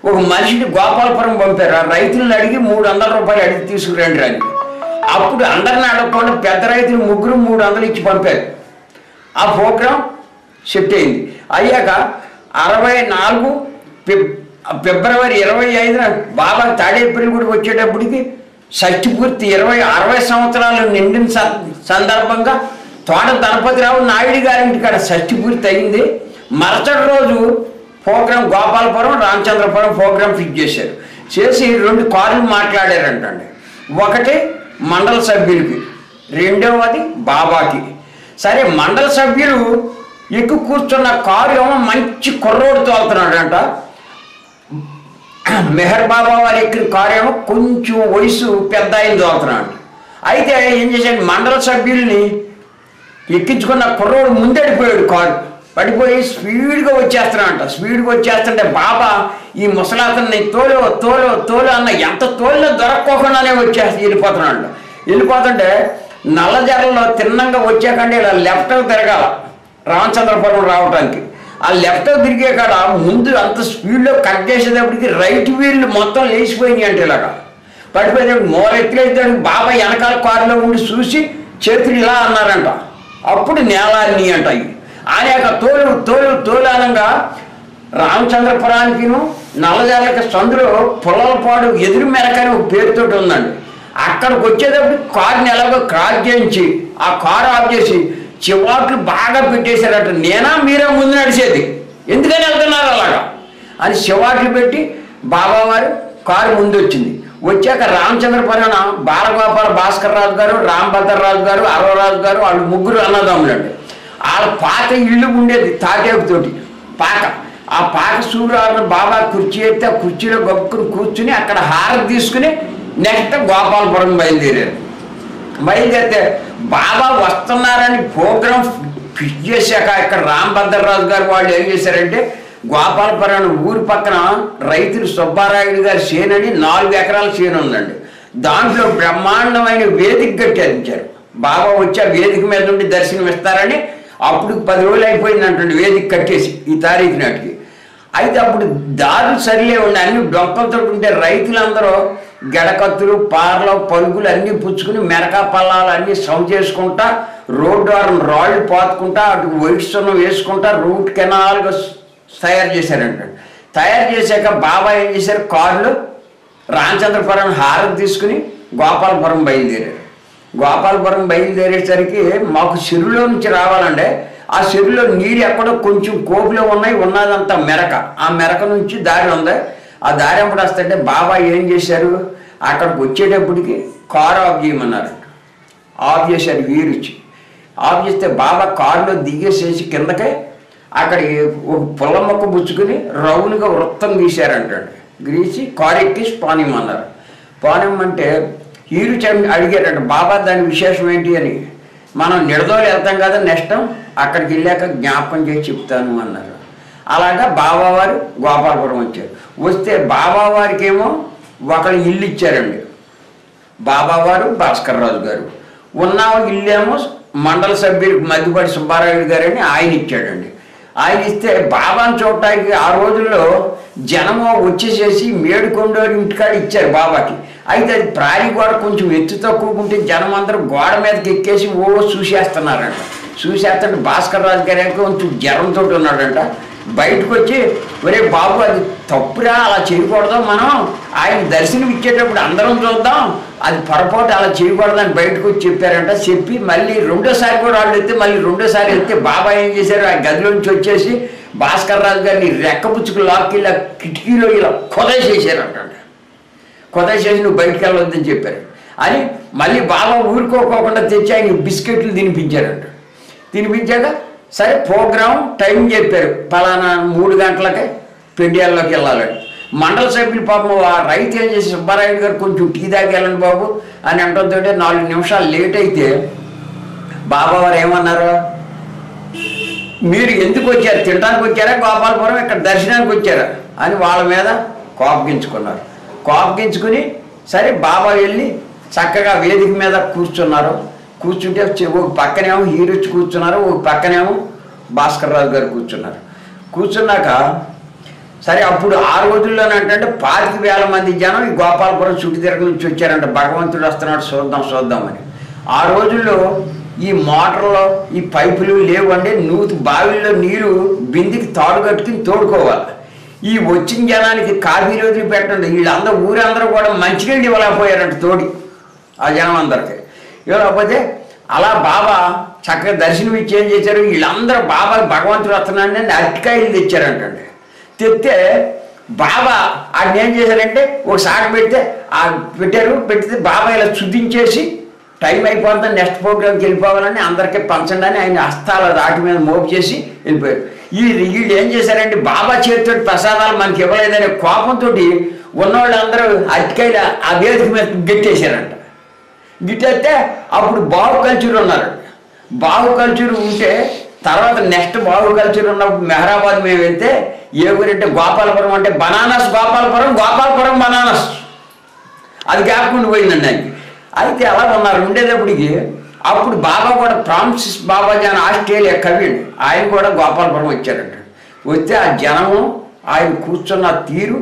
ఒక మనిషిని గోపాలపురం పంపారు. ఆ రైతులను అడిగి 300 రూపాయలు అడిగి తీసుకురండి అని. అప్పుడు అందరిని అడగకుండా పెద్ద రైతులు 300 ఇచ్చి పంపారు. ఆ ప్రోగ్రాం సెట్ అయింది. అయ్యాక 64 ఫిబ్రవరి 25న బాబా తాడేపల్లి గుడికి వచ్చేటప్పటికి షష్ఠి పూర్తి 60 సంవత్సరాలు నిండిన సందర్భంగా తోట గణపతిరావు నాయుడు గారింటి కాడ షష్ఠి పూర్తి అయింది. మరుసటి రోజు program Gopalapuram Ramachandrapuram program fix చేశారు. చేసి 2 కార్లు మాట్లాడారంటండి. ఒకటి మండల సభ్యులకి, రెండవది బాబాకి. సరే మండల సభ్యులు ఎక్కువ కూర్చున్న కారు ఏమో మంచి కుర్రోడు తోలుతున్నాడంట. మెహర్ బాబా వారి ఎక్కిన కారు ఏమో కొంచెం వయసు పెద్ద ఆయన తోలుతున్నాడు. అయితే ఏం చేశాడు, మండల సభ్యుల్ని ఎక్కించుకున్న కుర్రోడు ముందడిపోయాడు. కారు పడిపోయి స్పీడ్గా వచ్చేస్తున్నాడంట. స్పీడ్గా వచ్చేస్తుంటే బాబా ఈ ముసలాతన్ని తోలు తోలు తోలు అన్న ఎంత తోలినా దొరక్కోకుండానే వెళ్ళిపోతున్నాడు. వెళ్ళిపోతుంటే నల్లజర్లలో తిన్నంగా వచ్చాకంటే ఇలా లెఫ్ట్ తిరగాల రామచంద్రపురం రావడానికి. ఆ లెఫ్ట్ తిరిగే కాడ ముందు అంత స్పీడ్లో కట్ చేసేటప్పటికి రైట్ వీళ్ళు మొత్తం లేచిపోయినాయి అంటే ఇలాగా పడిపోయేటప్పుడు మోరెత్తులైతే బాబా వెనకాల కారులో ఉండి చూసి చేతులు ఇలా అన్నారంట. అప్పుడు నేలాన్ని అంట. ఆయన తోలు తోలు తోలానంగా రామచంద్రపురానికిను నల్లజర్లకి సందులో పొలాలపాడు ఎదురు మెరకని ఒక పేరుతోటి ఉందండి. అక్కడికి వచ్చేటప్పుడు కారుని ఎలాగో క్రాస్ చేయించి ఆ కారు ఆఫ్ చేసి చివాట్లు బాగా పెట్టేశారట. నేనా మీరే ముందు నడిచేది, ఎందుకని వెళ్తున్నారు అలాగా అని చివాట్లు పెట్టి బాబావారు కారు ముందు వచ్చింది. వచ్చాక రామచంద్రపురం బాలగోపాల భాస్కర్ రాజు గారు, రాంభద్రరాజు గారు, అరవరాజు గారు వాళ్ళు ముగ్గురు అన్నదమ్ములండి. వాళ్ళ పాత ఇల్లు ఉండేది తాటేపుతోటి పాక. ఆ పాక సూర్యుడు బాబా కుర్చీ అయితే ఆ కుర్చీలో గొప్పకుని కూర్చుని అక్కడ హారతి తీసుకుని నెక్స్ట్ గోపాలపురం బయలుదేరారు. బయలుదేరితే బాబా వస్తున్నారని ప్రోగ్రాం ఫిక్స్ చేశాక ఇక్కడ రాంభద్రరాజు గారు వాళ్ళు ఏం చేశారంటే గోపాలపురం ఊరి పక్కన రైతులు సుబ్బారాయుడు గారి చేను అని 4 ఎకరాల చేను ఉందండి. దాంట్లో బ్రహ్మాండమైన వేదిక కట్టించారు. బాబా వచ్చి ఆ వేదిక మీద నుండి దర్శనం ఇస్తారని అప్పుడు 10 రోజులు అయిపోయిందంటండి వేదిక కట్టేసి ఈ తారీఖు నాటికి. అయితే అప్పుడు దారులు సరిలే ఉండి అన్ని డొక్కలతో ఉంటే రైతులందరూ గడకత్తులు పార్లు పలుకులు అన్నీ పుచ్చుకుని మెరకా పల్లాలు అన్నీ సౌ చేసుకుంటా రోడ్డు రాళ్ళు పాతుకుంటా అటు వైట్ సున్నం వేసుకుంటా రూట్ కెనాల్గా తయారు చేశారంట. తయారు చేశాక బాబా ఏం చేశారు, కారులో రామచంద్రపురం హారతి తీసుకుని గోపాలపురం బయలుదేరారు. గోపాలపురం బయలుదేరేసరికి మాకు చెరువులో నుంచి రావాలంటే ఆ చెరువులో నీరు ఎక్కడో కొంచెం కోపులో ఉన్నాయి, ఉన్నదంతా మెరక. ఆ మెరక నుంచి దారి ఉంది. ఆ దారి ఎప్పుడు వస్తుంటే బాబా ఏం చేశారు, అక్కడికి వచ్చేటప్పటికి కారు ఆఫ్ చేయమన్నారు. ఆఫ్ చేశారు వీరుచి. ఆఫ్ చేస్తే బాబా కారులో దిగేసేసి కిందకే అక్కడ ఒక పుల్ల మొక్క పుచ్చుకుని రౌండ్గా వృత్తం గీశారంటండి. గీసి కారు ఎక్కి పానిమ్మన్నారు. పానిమ్మంటే హీరుచి అడిగారంట బాబా దాని విశేషం ఏంటి అని. మనం నిడదోలు వెళ్తాం కదా, నెక్స్ట్ అక్కడికి వెళ్ళాక జ్ఞాపకం చేసి చెప్తాను అన్నారు. అలాగా బాబావారు గోపాలపురం వచ్చారు. వస్తే బాబావారికి ఏమో ఒకళ్ళు ఇల్లు ఇచ్చారండి. బాబావారు భాస్కర్ రాజు గారు ఉన్న ఇల్లేమో మండల సభ్యులకు మధ్యపడి సుబ్బారాయుడు గారని ఆయన ఇచ్చాడండి. ఆయన ఇస్తే బాబాను చూడటానికి ఆ రోజుల్లో జనము వచ్చేసేసి మేడుకొండోరి ఇంటికాడ ఇచ్చారు బాబాకి. అయితే అది ప్రారి గోడ కొంచెం ఎత్తు తక్కువ ఉంటే జనం అందరూ గోడ మీదకి ఎక్కేసి చూసేస్తున్నారంట. చూసేస్తుంటే భాస్కర్ రాజు గారు కొంచెం జ్వరంతో ఉన్నాడంట. బయటకు వచ్చి ఒరే బాబు అది తప్పురా, అలా చేయకూడదు, మనం ఆయన దర్శనం ఇచ్చేటప్పుడు అందరం చూద్దాం, అది పొరపాటు అలా చేయకూడదని బయటకు వచ్చి చెప్పారంట. చెప్పి మళ్ళీ రెండోసారి కూడా వాళ్ళు ఎత్తే మళ్ళీ రెండోసారి ఎత్తే బాబా ఏం చేశారు, ఆ గదిలోంచి వచ్చేసి భాస్కర్ రాజు గారిని రెక్కపుచ్చుకు లాక్కి ఇలా కిటికీలో ఇలా కొదేసేసారంట. కొదేసేసి నువ్వు బయటకు వెళ్ళవద్దని చెప్పారు అని మళ్ళీ బాబా ఊరుకోకుండా తెచ్చి ఆయన బిస్కెట్లు తినిపించారంట. తినిపించాక సరే ప్రోగ్రాం టైం చెప్పారు, పలానా 3 గంటలకే పెండియాల్లోకి వెళ్ళాలని. మండల సభ్యులు పాపం ఆ రైతు ఏం చేసి సుబ్బారాయుడు గారు కొంచెం టీ దాకా వెళ్ళండి బాబు అని అంటంతో 4 నిమిషాలు లేట్ అయితే బాబా వారు ఏమన్నారు, మీరు ఎందుకు వచ్చారు, తినడానికి వచ్చారా గోపాలపురం, ఇక్కడ దర్శనానికి వచ్చారా అని వాళ్ళ మీద కోపగించుకున్నారు. కోపగించుకుని సరే బాబా వెళ్ళి చక్కగా వేదిక మీద కూర్చున్నారు. కూర్చుంటే ఒక పక్కనేమో హీరోచ్చి కూర్చున్నారు, ఒక పక్కనేమో భాస్కర్ రాజు గారు కూర్చున్నారు. కూర్చున్నాక సరే అప్పుడు ఆ రోజుల్లోనంటే 25,000 మంది జనం ఈ గోపాలపురం చుట్టుతిరగ నుంచి వచ్చారంట. భగవంతుడు వస్తున్నాడు చూద్దామని. ఆ రోజుల్లో ఈ మోటార్లో ఈ పైపులు లేవండి, బావిల్లో నీరు బిందికి తాడు కట్టుకుని తోడుకోవాలి. ఈ వచ్చిన జనానికి కాఫీ రోజులు పెట్టండి, వీళ్ళందరూ ఊరందరూ కూడా మంచినీళ్ళు ఇవ్వలేకపోయారంట తోడి ఆ జనం అందరికి. ఇవ్వలేకపోతే అలా బాబా చక్కగా దర్శనం ఇచ్చి ఏం చేశారు, వీళ్ళందరూ బాబా భగవంతుడు వస్తున్నాడని అరటికాయలు తెచ్చారంటండి. తెస్తే బాబా ఆయన ఏం చేశారంటే ఒక సాగ పెడితే పెడితే బాబా ఇలా శుద్ధించేసి టైం అయిపోతుంది నెక్స్ట్ ప్రోగ్రామ్కి వెళ్ళిపోవాలని అందరికీ పంచండి అని ఆయన హస్తాల దాటి మీద మోపు చేసి వెళ్ళిపోయారు. వీళ్ళు ఏం చేశారంటే బాబా చేతితో ప్రసాదాలు మనకి ఇవ్వలేదనే కోపంతో ఉన్నవాళ్ళందరూ అరటికాయలు ఆ వేదిక మీద గెట్టేశారంట. గిట్టేస్తే అప్పుడు బాహు కల్చర్ ఉన్నారు. బాహు కల్చర్ ఉంటే తర్వాత నెక్స్ట్ బాహు కల్చర్ ఉన్నప్పుడు మెహరాబాద్ మేము వెళ్తే ఏ ఊరంటే గోపాలపురం, అంటే బనారస్ గోపాలపురం బనారస్, అది కాకుండా పోయిందండి ఆయనకి. అయితే అలా ఉన్నారు ఉండేటప్పటికి అప్పుడు బాబా కూడా ఫ్రాన్సిస్ బాబాజీ అని ఆస్ట్రేలియా కవి, ఆయన కూడా గోపాలపురం వచ్చారంట. వస్తే ఆ జనము ఆయన కూర్చున్న తీరు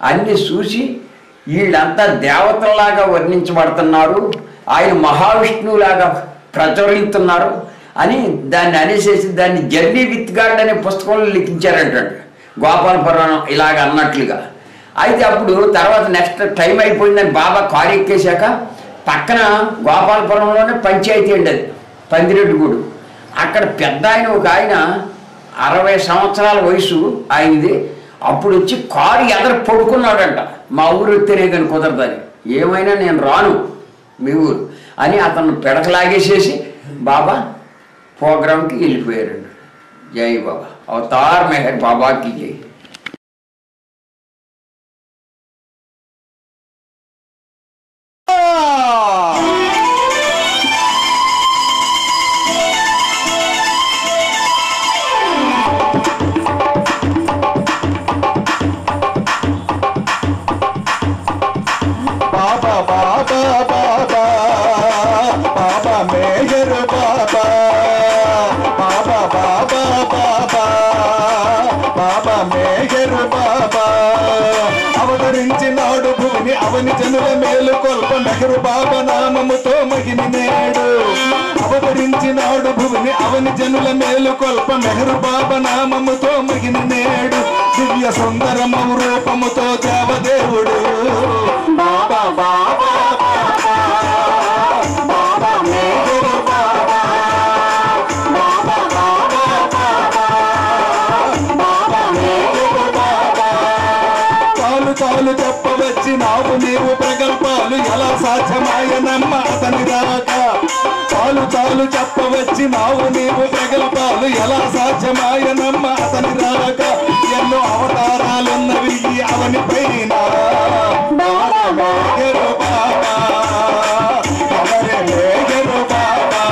అన్నీ చూసి వీళ్ళంతా దేవతల్లాగా వర్ణించబడుతున్నారు, ఆయన మహావిష్ణువులాగా ప్రచురిస్తున్నారు అని దాన్ని అనేసేసి దాన్ని జర్నీ విత్ గాడ్ అనే పుస్తకంలో లిఖించారంటండి గోపాలపురం ఇలాగ అన్నట్లుగా. అయితే అప్పుడు తర్వాత నెక్స్ట్ టైం అయిపోయిందని బాబా కారు ఎక్కేశాక పక్కన గోపాలపురంలోనే పంచాయతీ అండి, అది పందిరెడ్డిగూడు. అక్కడ పెద్ద ఆయన ఒక ఆయన 60 సంవత్సరాల వయసు ఆయనది. అప్పుడు వచ్చి కారు ఎదర పడుకున్నాడంట, మా ఊరు వస్తేనే కానీ కుదరదని, ఏమైనా నేను రాను మీ ఊరు అని అతను పెడకలాగేసేసి బాబా ప్రోగ్రాంకి వెళ్ళిపోయారండి. జై బాబా, అవతార్ మెహర్ బాబాకి జై. అవతరించినాడు భూమిని అవని జనుల మేలు కొల్ప మెహరు బాబా నామముతో మహిని నేడు. అవతరించినాడు భూమిని అవని జనుల మేలు కొల్ప మెహరు బాబా నామముతో మహిని నేడు. దివ్య సుందరము రూపముతో దేవదేవుడు బాబా బాబా బాబా మేహరు బాబా బాబా బాబా బాబా మేహరు బాబా. చాలు చెప్పవచ్చినావు నీవు ప్రగల్భాలు ఎలా సాధ్యమాయనమ్మ అతని రాక. చాలు చెప్పవచ్చినావు నీవు ప్రగల్భాలు ఎలా సాధ్యమాయనమ్మ అతని రాక. ఎన్నో అవతారాలున్నవి అవని పైన బాబా మేఘరు బాబా ఎవరి మేఘరు బాబా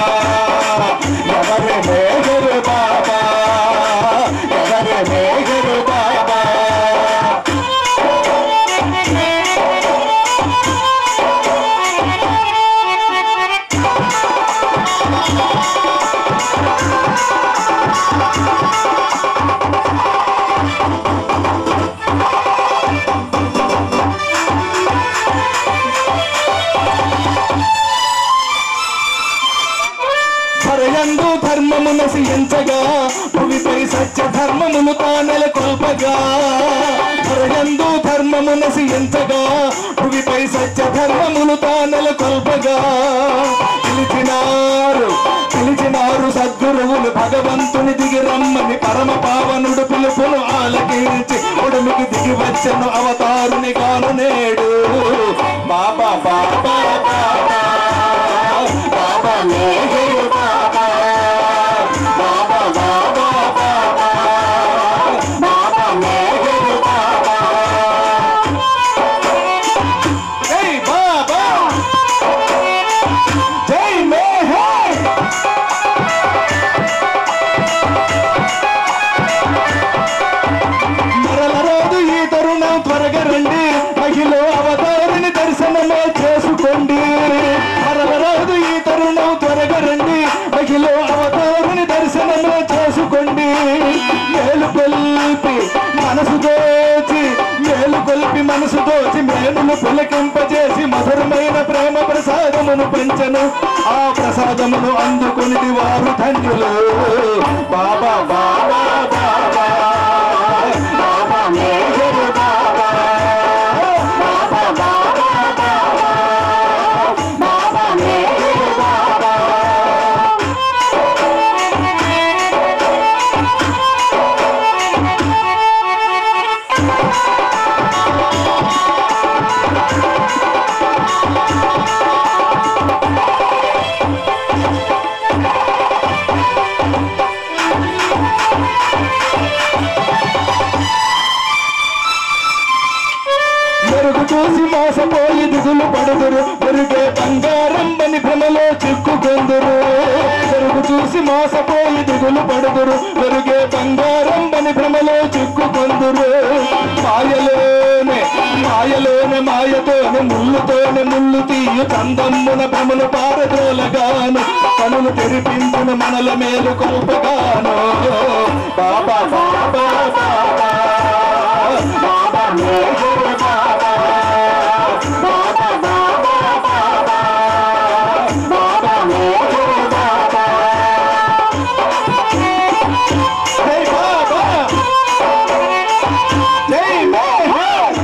ఎవరి మేఘరు బాబా ఎవరి మేఘరు బాబా. హరయందు ధర్మము నశించగా భూమిపై సత్య ధర్మమును తానెల కొల్పగా. హరయందు ధర్మము నశించగా భూమిపై సత్య ధర్మమును తానెల కొల్పగా. పిలిచినారు సద్గురువులు భగవంతుని దిగి రమ్మని పరమ పావనుడు పిలుపును ఆలకించి ఉడుమికి దిగి వచ్చను అవతారుని గాను నేడు. బాబా బాబా బాబా బాబా మేఘరు బాబా బాబా బాబా బాబా బాబా మేఘరు బాబా. జై బాబా జై మేహర్. మరల రోజు ఈ తరుణం త్వరగా రండి, మహిళ అవతారిని దర్శనమే చేసుకోండి. మరల రోజు ఈ తరుణం త్వరగా రండి, మహిళ అవతారిని దర్శనమే చేసుకోండి. మేలు కొల్పి మనసు దోచి మేలు కొల్పి మనసు దోచి మేనులు పులకింపజేసి మధురమైన ప్రేమ ప్రసాదమును పంచను. ఆ ప్రసాదమును అందుకుని వారు ధన్యులు. బాబా బాబా బాబా బాబా మేహర్ బాబా బాబా బాబా బాబా మేహర్ బాబా. మెరుగు చూసి మోసపోయి దిగులు పడుదురు, మెరుగే బంగారం అని భ్రమలో చిక్కుకొందురు. మెరుగు చూసి మోసపోయి దిగులు పడుదురు, మెరుగే బంగారం అని భ్రమలో చిక్కుకొందురు. మాయలోనే మాయలోనే మాయతోనే ముళ్ళుతోనే ముళ్ళు తీయు చందమ్మున భ్రమను పారద్రోలగాను. కనులు తెరిపించిన మనల మేలు కొల్పగాను. బాబా బాబా బాబా బాబా మేహర్ బాబా బాబా బాబా బాబా బాబా మేహర్ బాబా. జై బాబా జై మేహర్.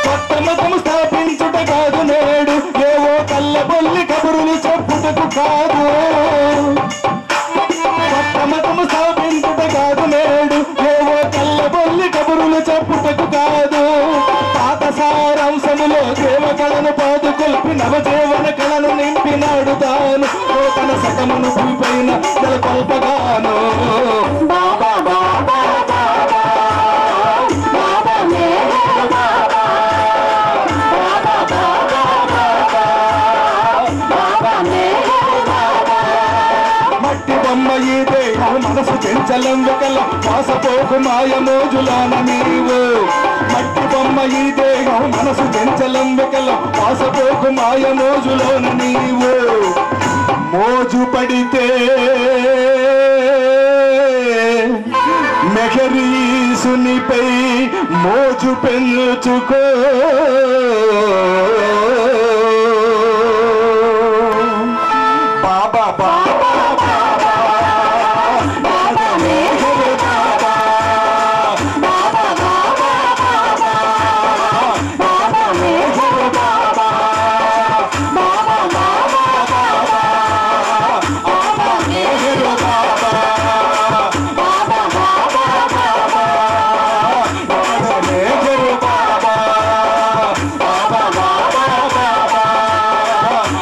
కొత్త మతము స్థాపించుట కాదు నేడు, ఏవో కళ్ళబొల్లి కబురులు చెప్పుటకు కాదు. కొత్త మతము స్థాపించుట కాదు నేడు, ఏవో కళ్ళబొల్లి కబురులు చెప్పుటకు కాదు. పాత సారాంశములో దేవ కళను పాదుకొల్పి నవజీవన కళను నింపినాడు తాను. నూతన శకమును భూమిపైన నెలకొల్పగాను. బాబా బాబా బాబా బాబా మేహర్ బాబా బాబా బాబా బాబా బాబా మేహర్ బాబా. మట్టి బొమ్మ ఈ దేహం మనసు చెంచలం వెకల మోసపోకు మాయ మోజులాన నీవు. మట్టి బొమ్మ ఈ దేహం మనసు చెంచలం వెకల మోసపోకు మాయ మోజులోన నీవు. మోజు పడితే మెహరీసునిపై మోజు పెంచుకో. బాబా బాబా బాబా బాబా మేహర్ బాబా బాబా బాబా బాబా బాబా మేహర్ బాబా బాబా బాబా బాబా బాబా మేహర్ బాబా బాబా బాబా బాబా బాబా మేహర్ బాబా బాబా బాబా బాబా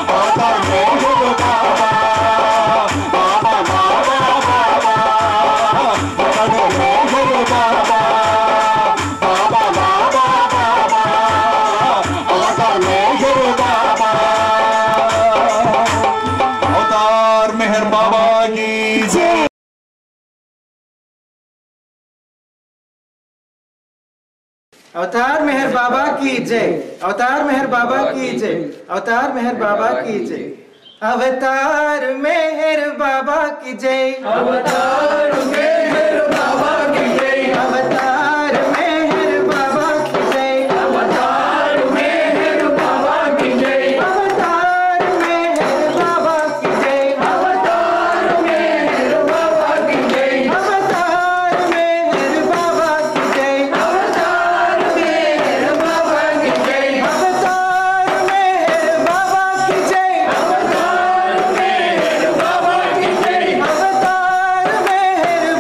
బాబా మేహర్ బాబా బాబా బాబా బాబా బాబా మేహర్ బాబా బాబా బాబా బాబా బాబా మేహర్ బాబా. అవతార్ మెహర్ బాబా की जय. अवतार मेहर बाबा की जय. अवतार मेहर बाबा की जय. अवतार मेहर बाबा की जय. अवतार मेहर बाबा की जय. अवतार मेहर बाबा की जय. अवतार मेहर बाबा की जय. अवतार मेहर बाबा की जय. अवतार मेहर बाबा की जय. अवतार मेहर बाबा की जय. अवतार मेहर बाबा की जय. अवतार मेहर बाबा की जय. अवतार मेहर बाबा की जय. अवतार मेहर बाबा की जय. अवतार मेहर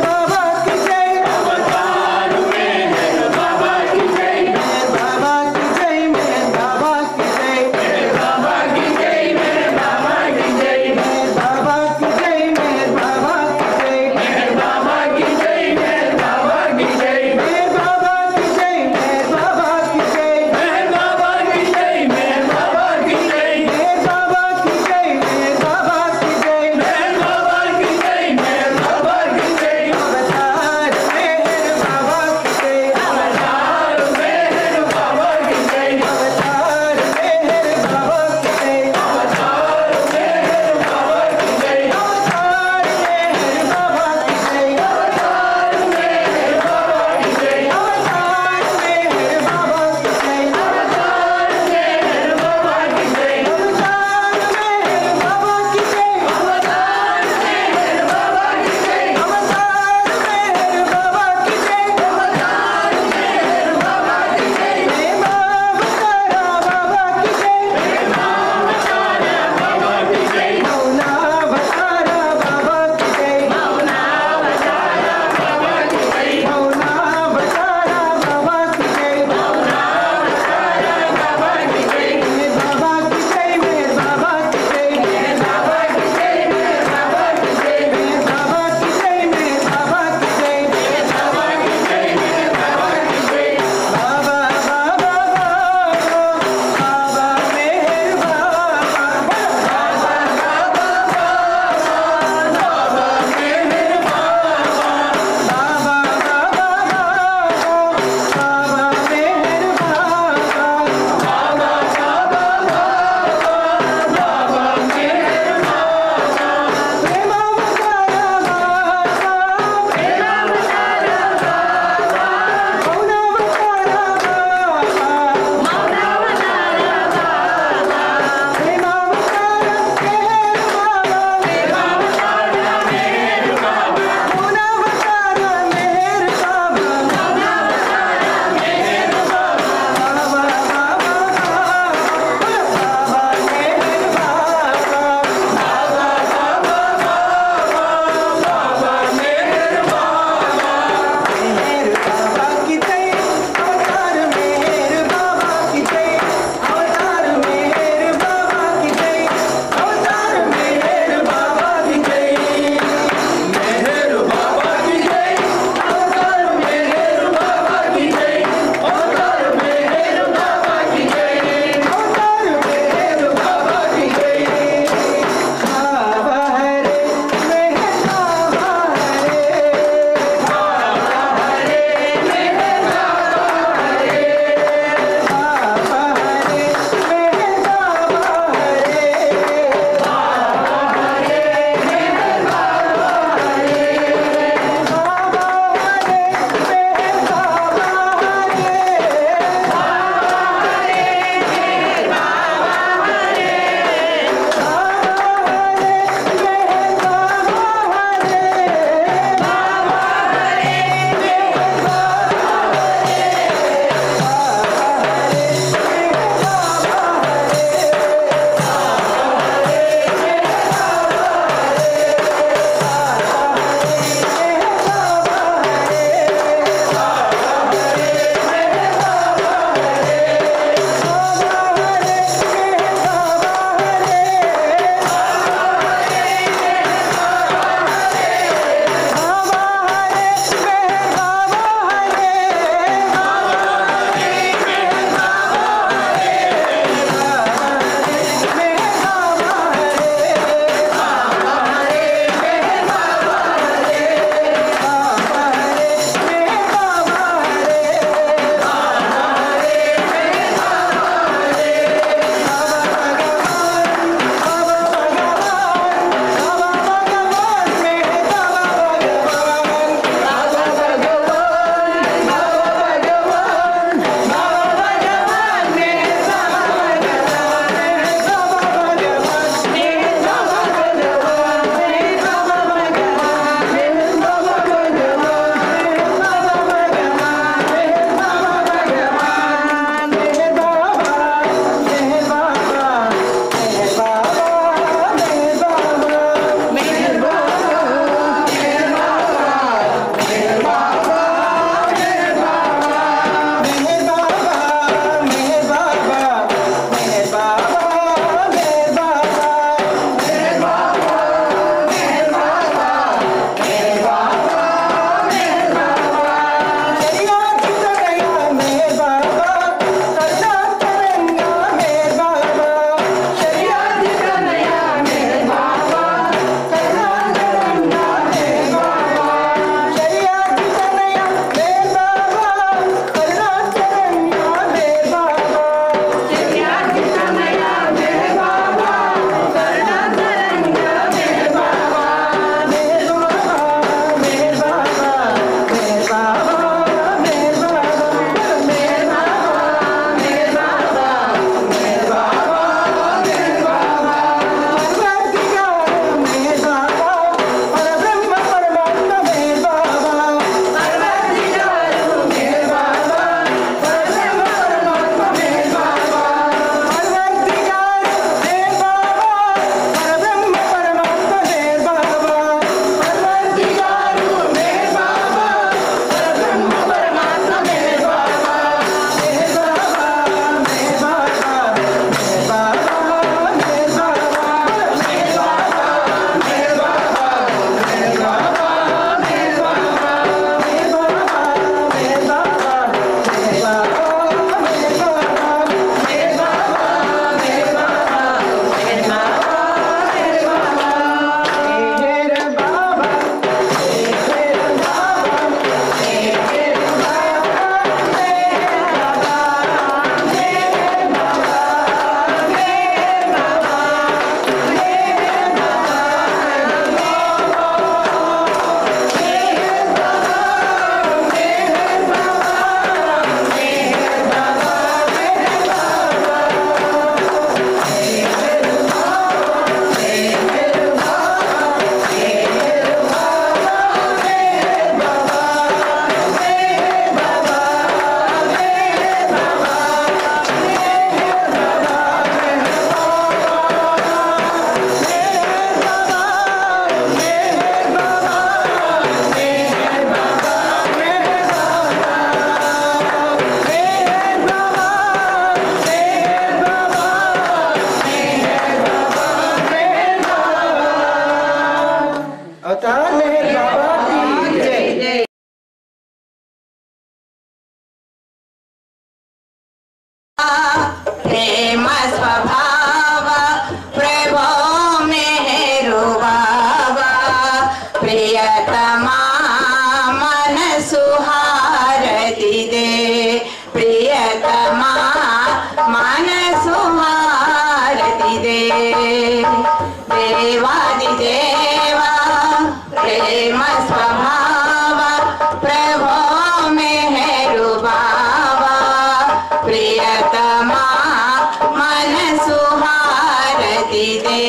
హారతి దే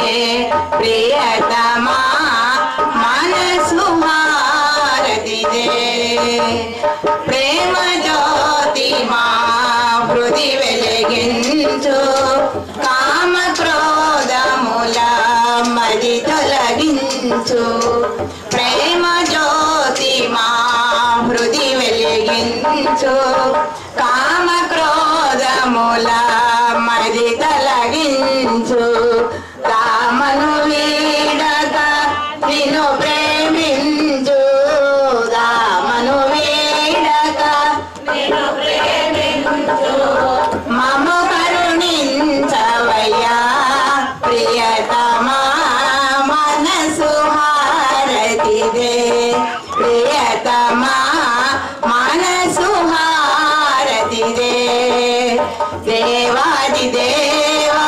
ప్రియతమా మనసు హారతి దే ప్రేమ జ్యోతి మా హృది వెలిగించు కామ క్రోధముల మది తొలగించు ప్రేమ జ్యోతి మా హృది వెలిగించు కామ క్రోధముల మది తొలగించు రామను వీడక నిన్ను ప్రేమించు రామను వీడక నిన్ను ప్రేమించు మము కరుణించవయ్యా ప్రియతమా మనసు హారతి దే ప్రియతమా మనసు హారతి దే దేవాది దేవా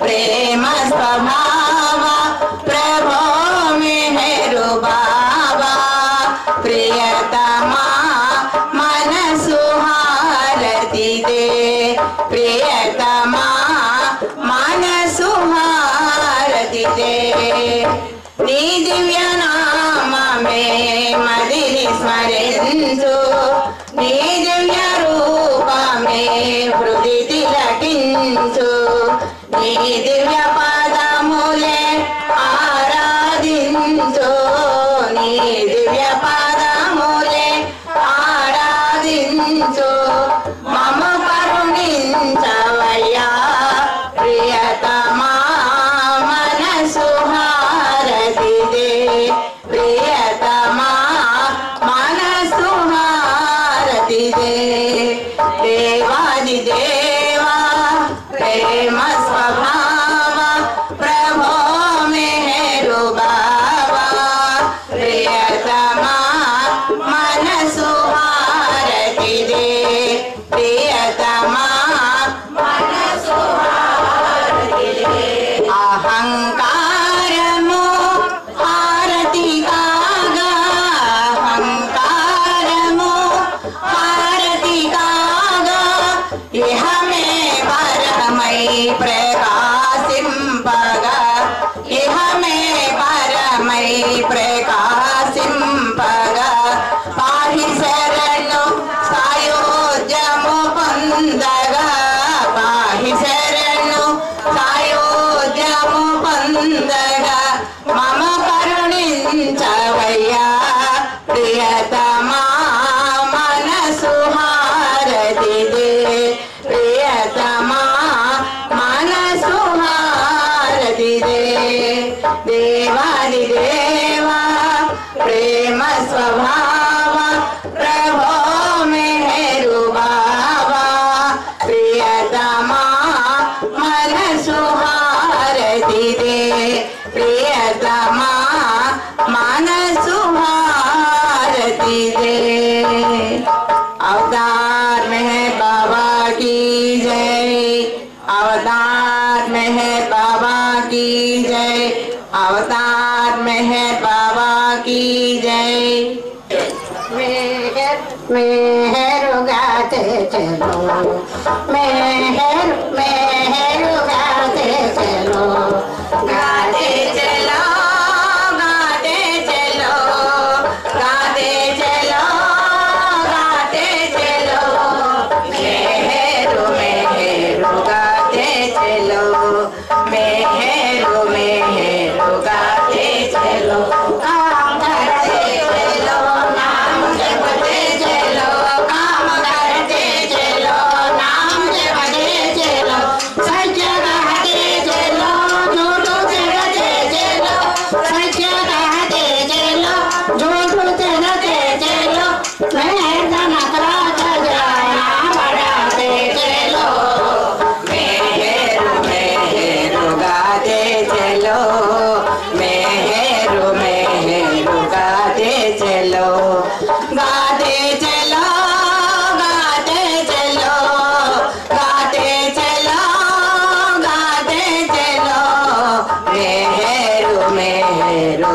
ప్రేమ స్వభావ ప్రభో మెహరు బాబా ప్రియతమా మనసు హారతి దే ప్రియతమా మనసు హారతి దే నీ దివ్య నామమే మదిని స్మరించు నీ దివ్య రూపమే హృది తిలకించు నీ దివ్య పాదములే ఆరాధించు నీ దివ్య పాదములే ఆరాధించు మమ కరుణించవయ్యా ప్రియతమా మనసు హారతి దే ప్రియతమా మనసు హారతి దే దేవాది దేవా ప్రేమ స్వభావ ప్రభో మెహరు బాబా ప్రియతమా మనసు హారతి దే ప్రియతమా మనసు హారతి దే అహంకారము హారతి కాగా అహంకారము హారతి కాగా ఇహమే పరమై ప్రకాశింపగా ఇహమే పరమై ప్రకాశింపగా పాహి శరణు సాయోజ్యము పొందగా పాహి శరణు సాయోజ్యము పొందగా మమ కరుణించవయ్యా ప్రియతమా మనసు హారతి దే ప్రియతమా మనసు హారతి దే దేవాది దేవా ప్రేమ స్వభావ ప్రభో మెహరు బాబా ప్రియతమా మనసు హారతి దే ప్రియతమా మనసు హారతి దే अवतार मेहर बाबा की जय अवतार मेहर बाबा की जय अवतार मेहर बाबा की जय मेहर मेहर गाते चलो मेहर मेहर गाते चलो गाते चलो गाते चलो गाते चलो गाते चलो मेहरो मेहरो गाते चलो मेहरो मेहरो गाते चलो काम करते चलो नाम जपते चलो काम करते चलो नाम जपते चलो सत्य कहते चलो झूठ कहते चलो सत्य कहते चलो झूठ कहते चलो मेहर का नखरा खजाना बढ़ाते चलो मेहरो मेहरो गाते चलो मेहरो मेहरो गाते चलो गाते चलो गाते चलो गाते चलो गाते चलो मेहरो मेहरो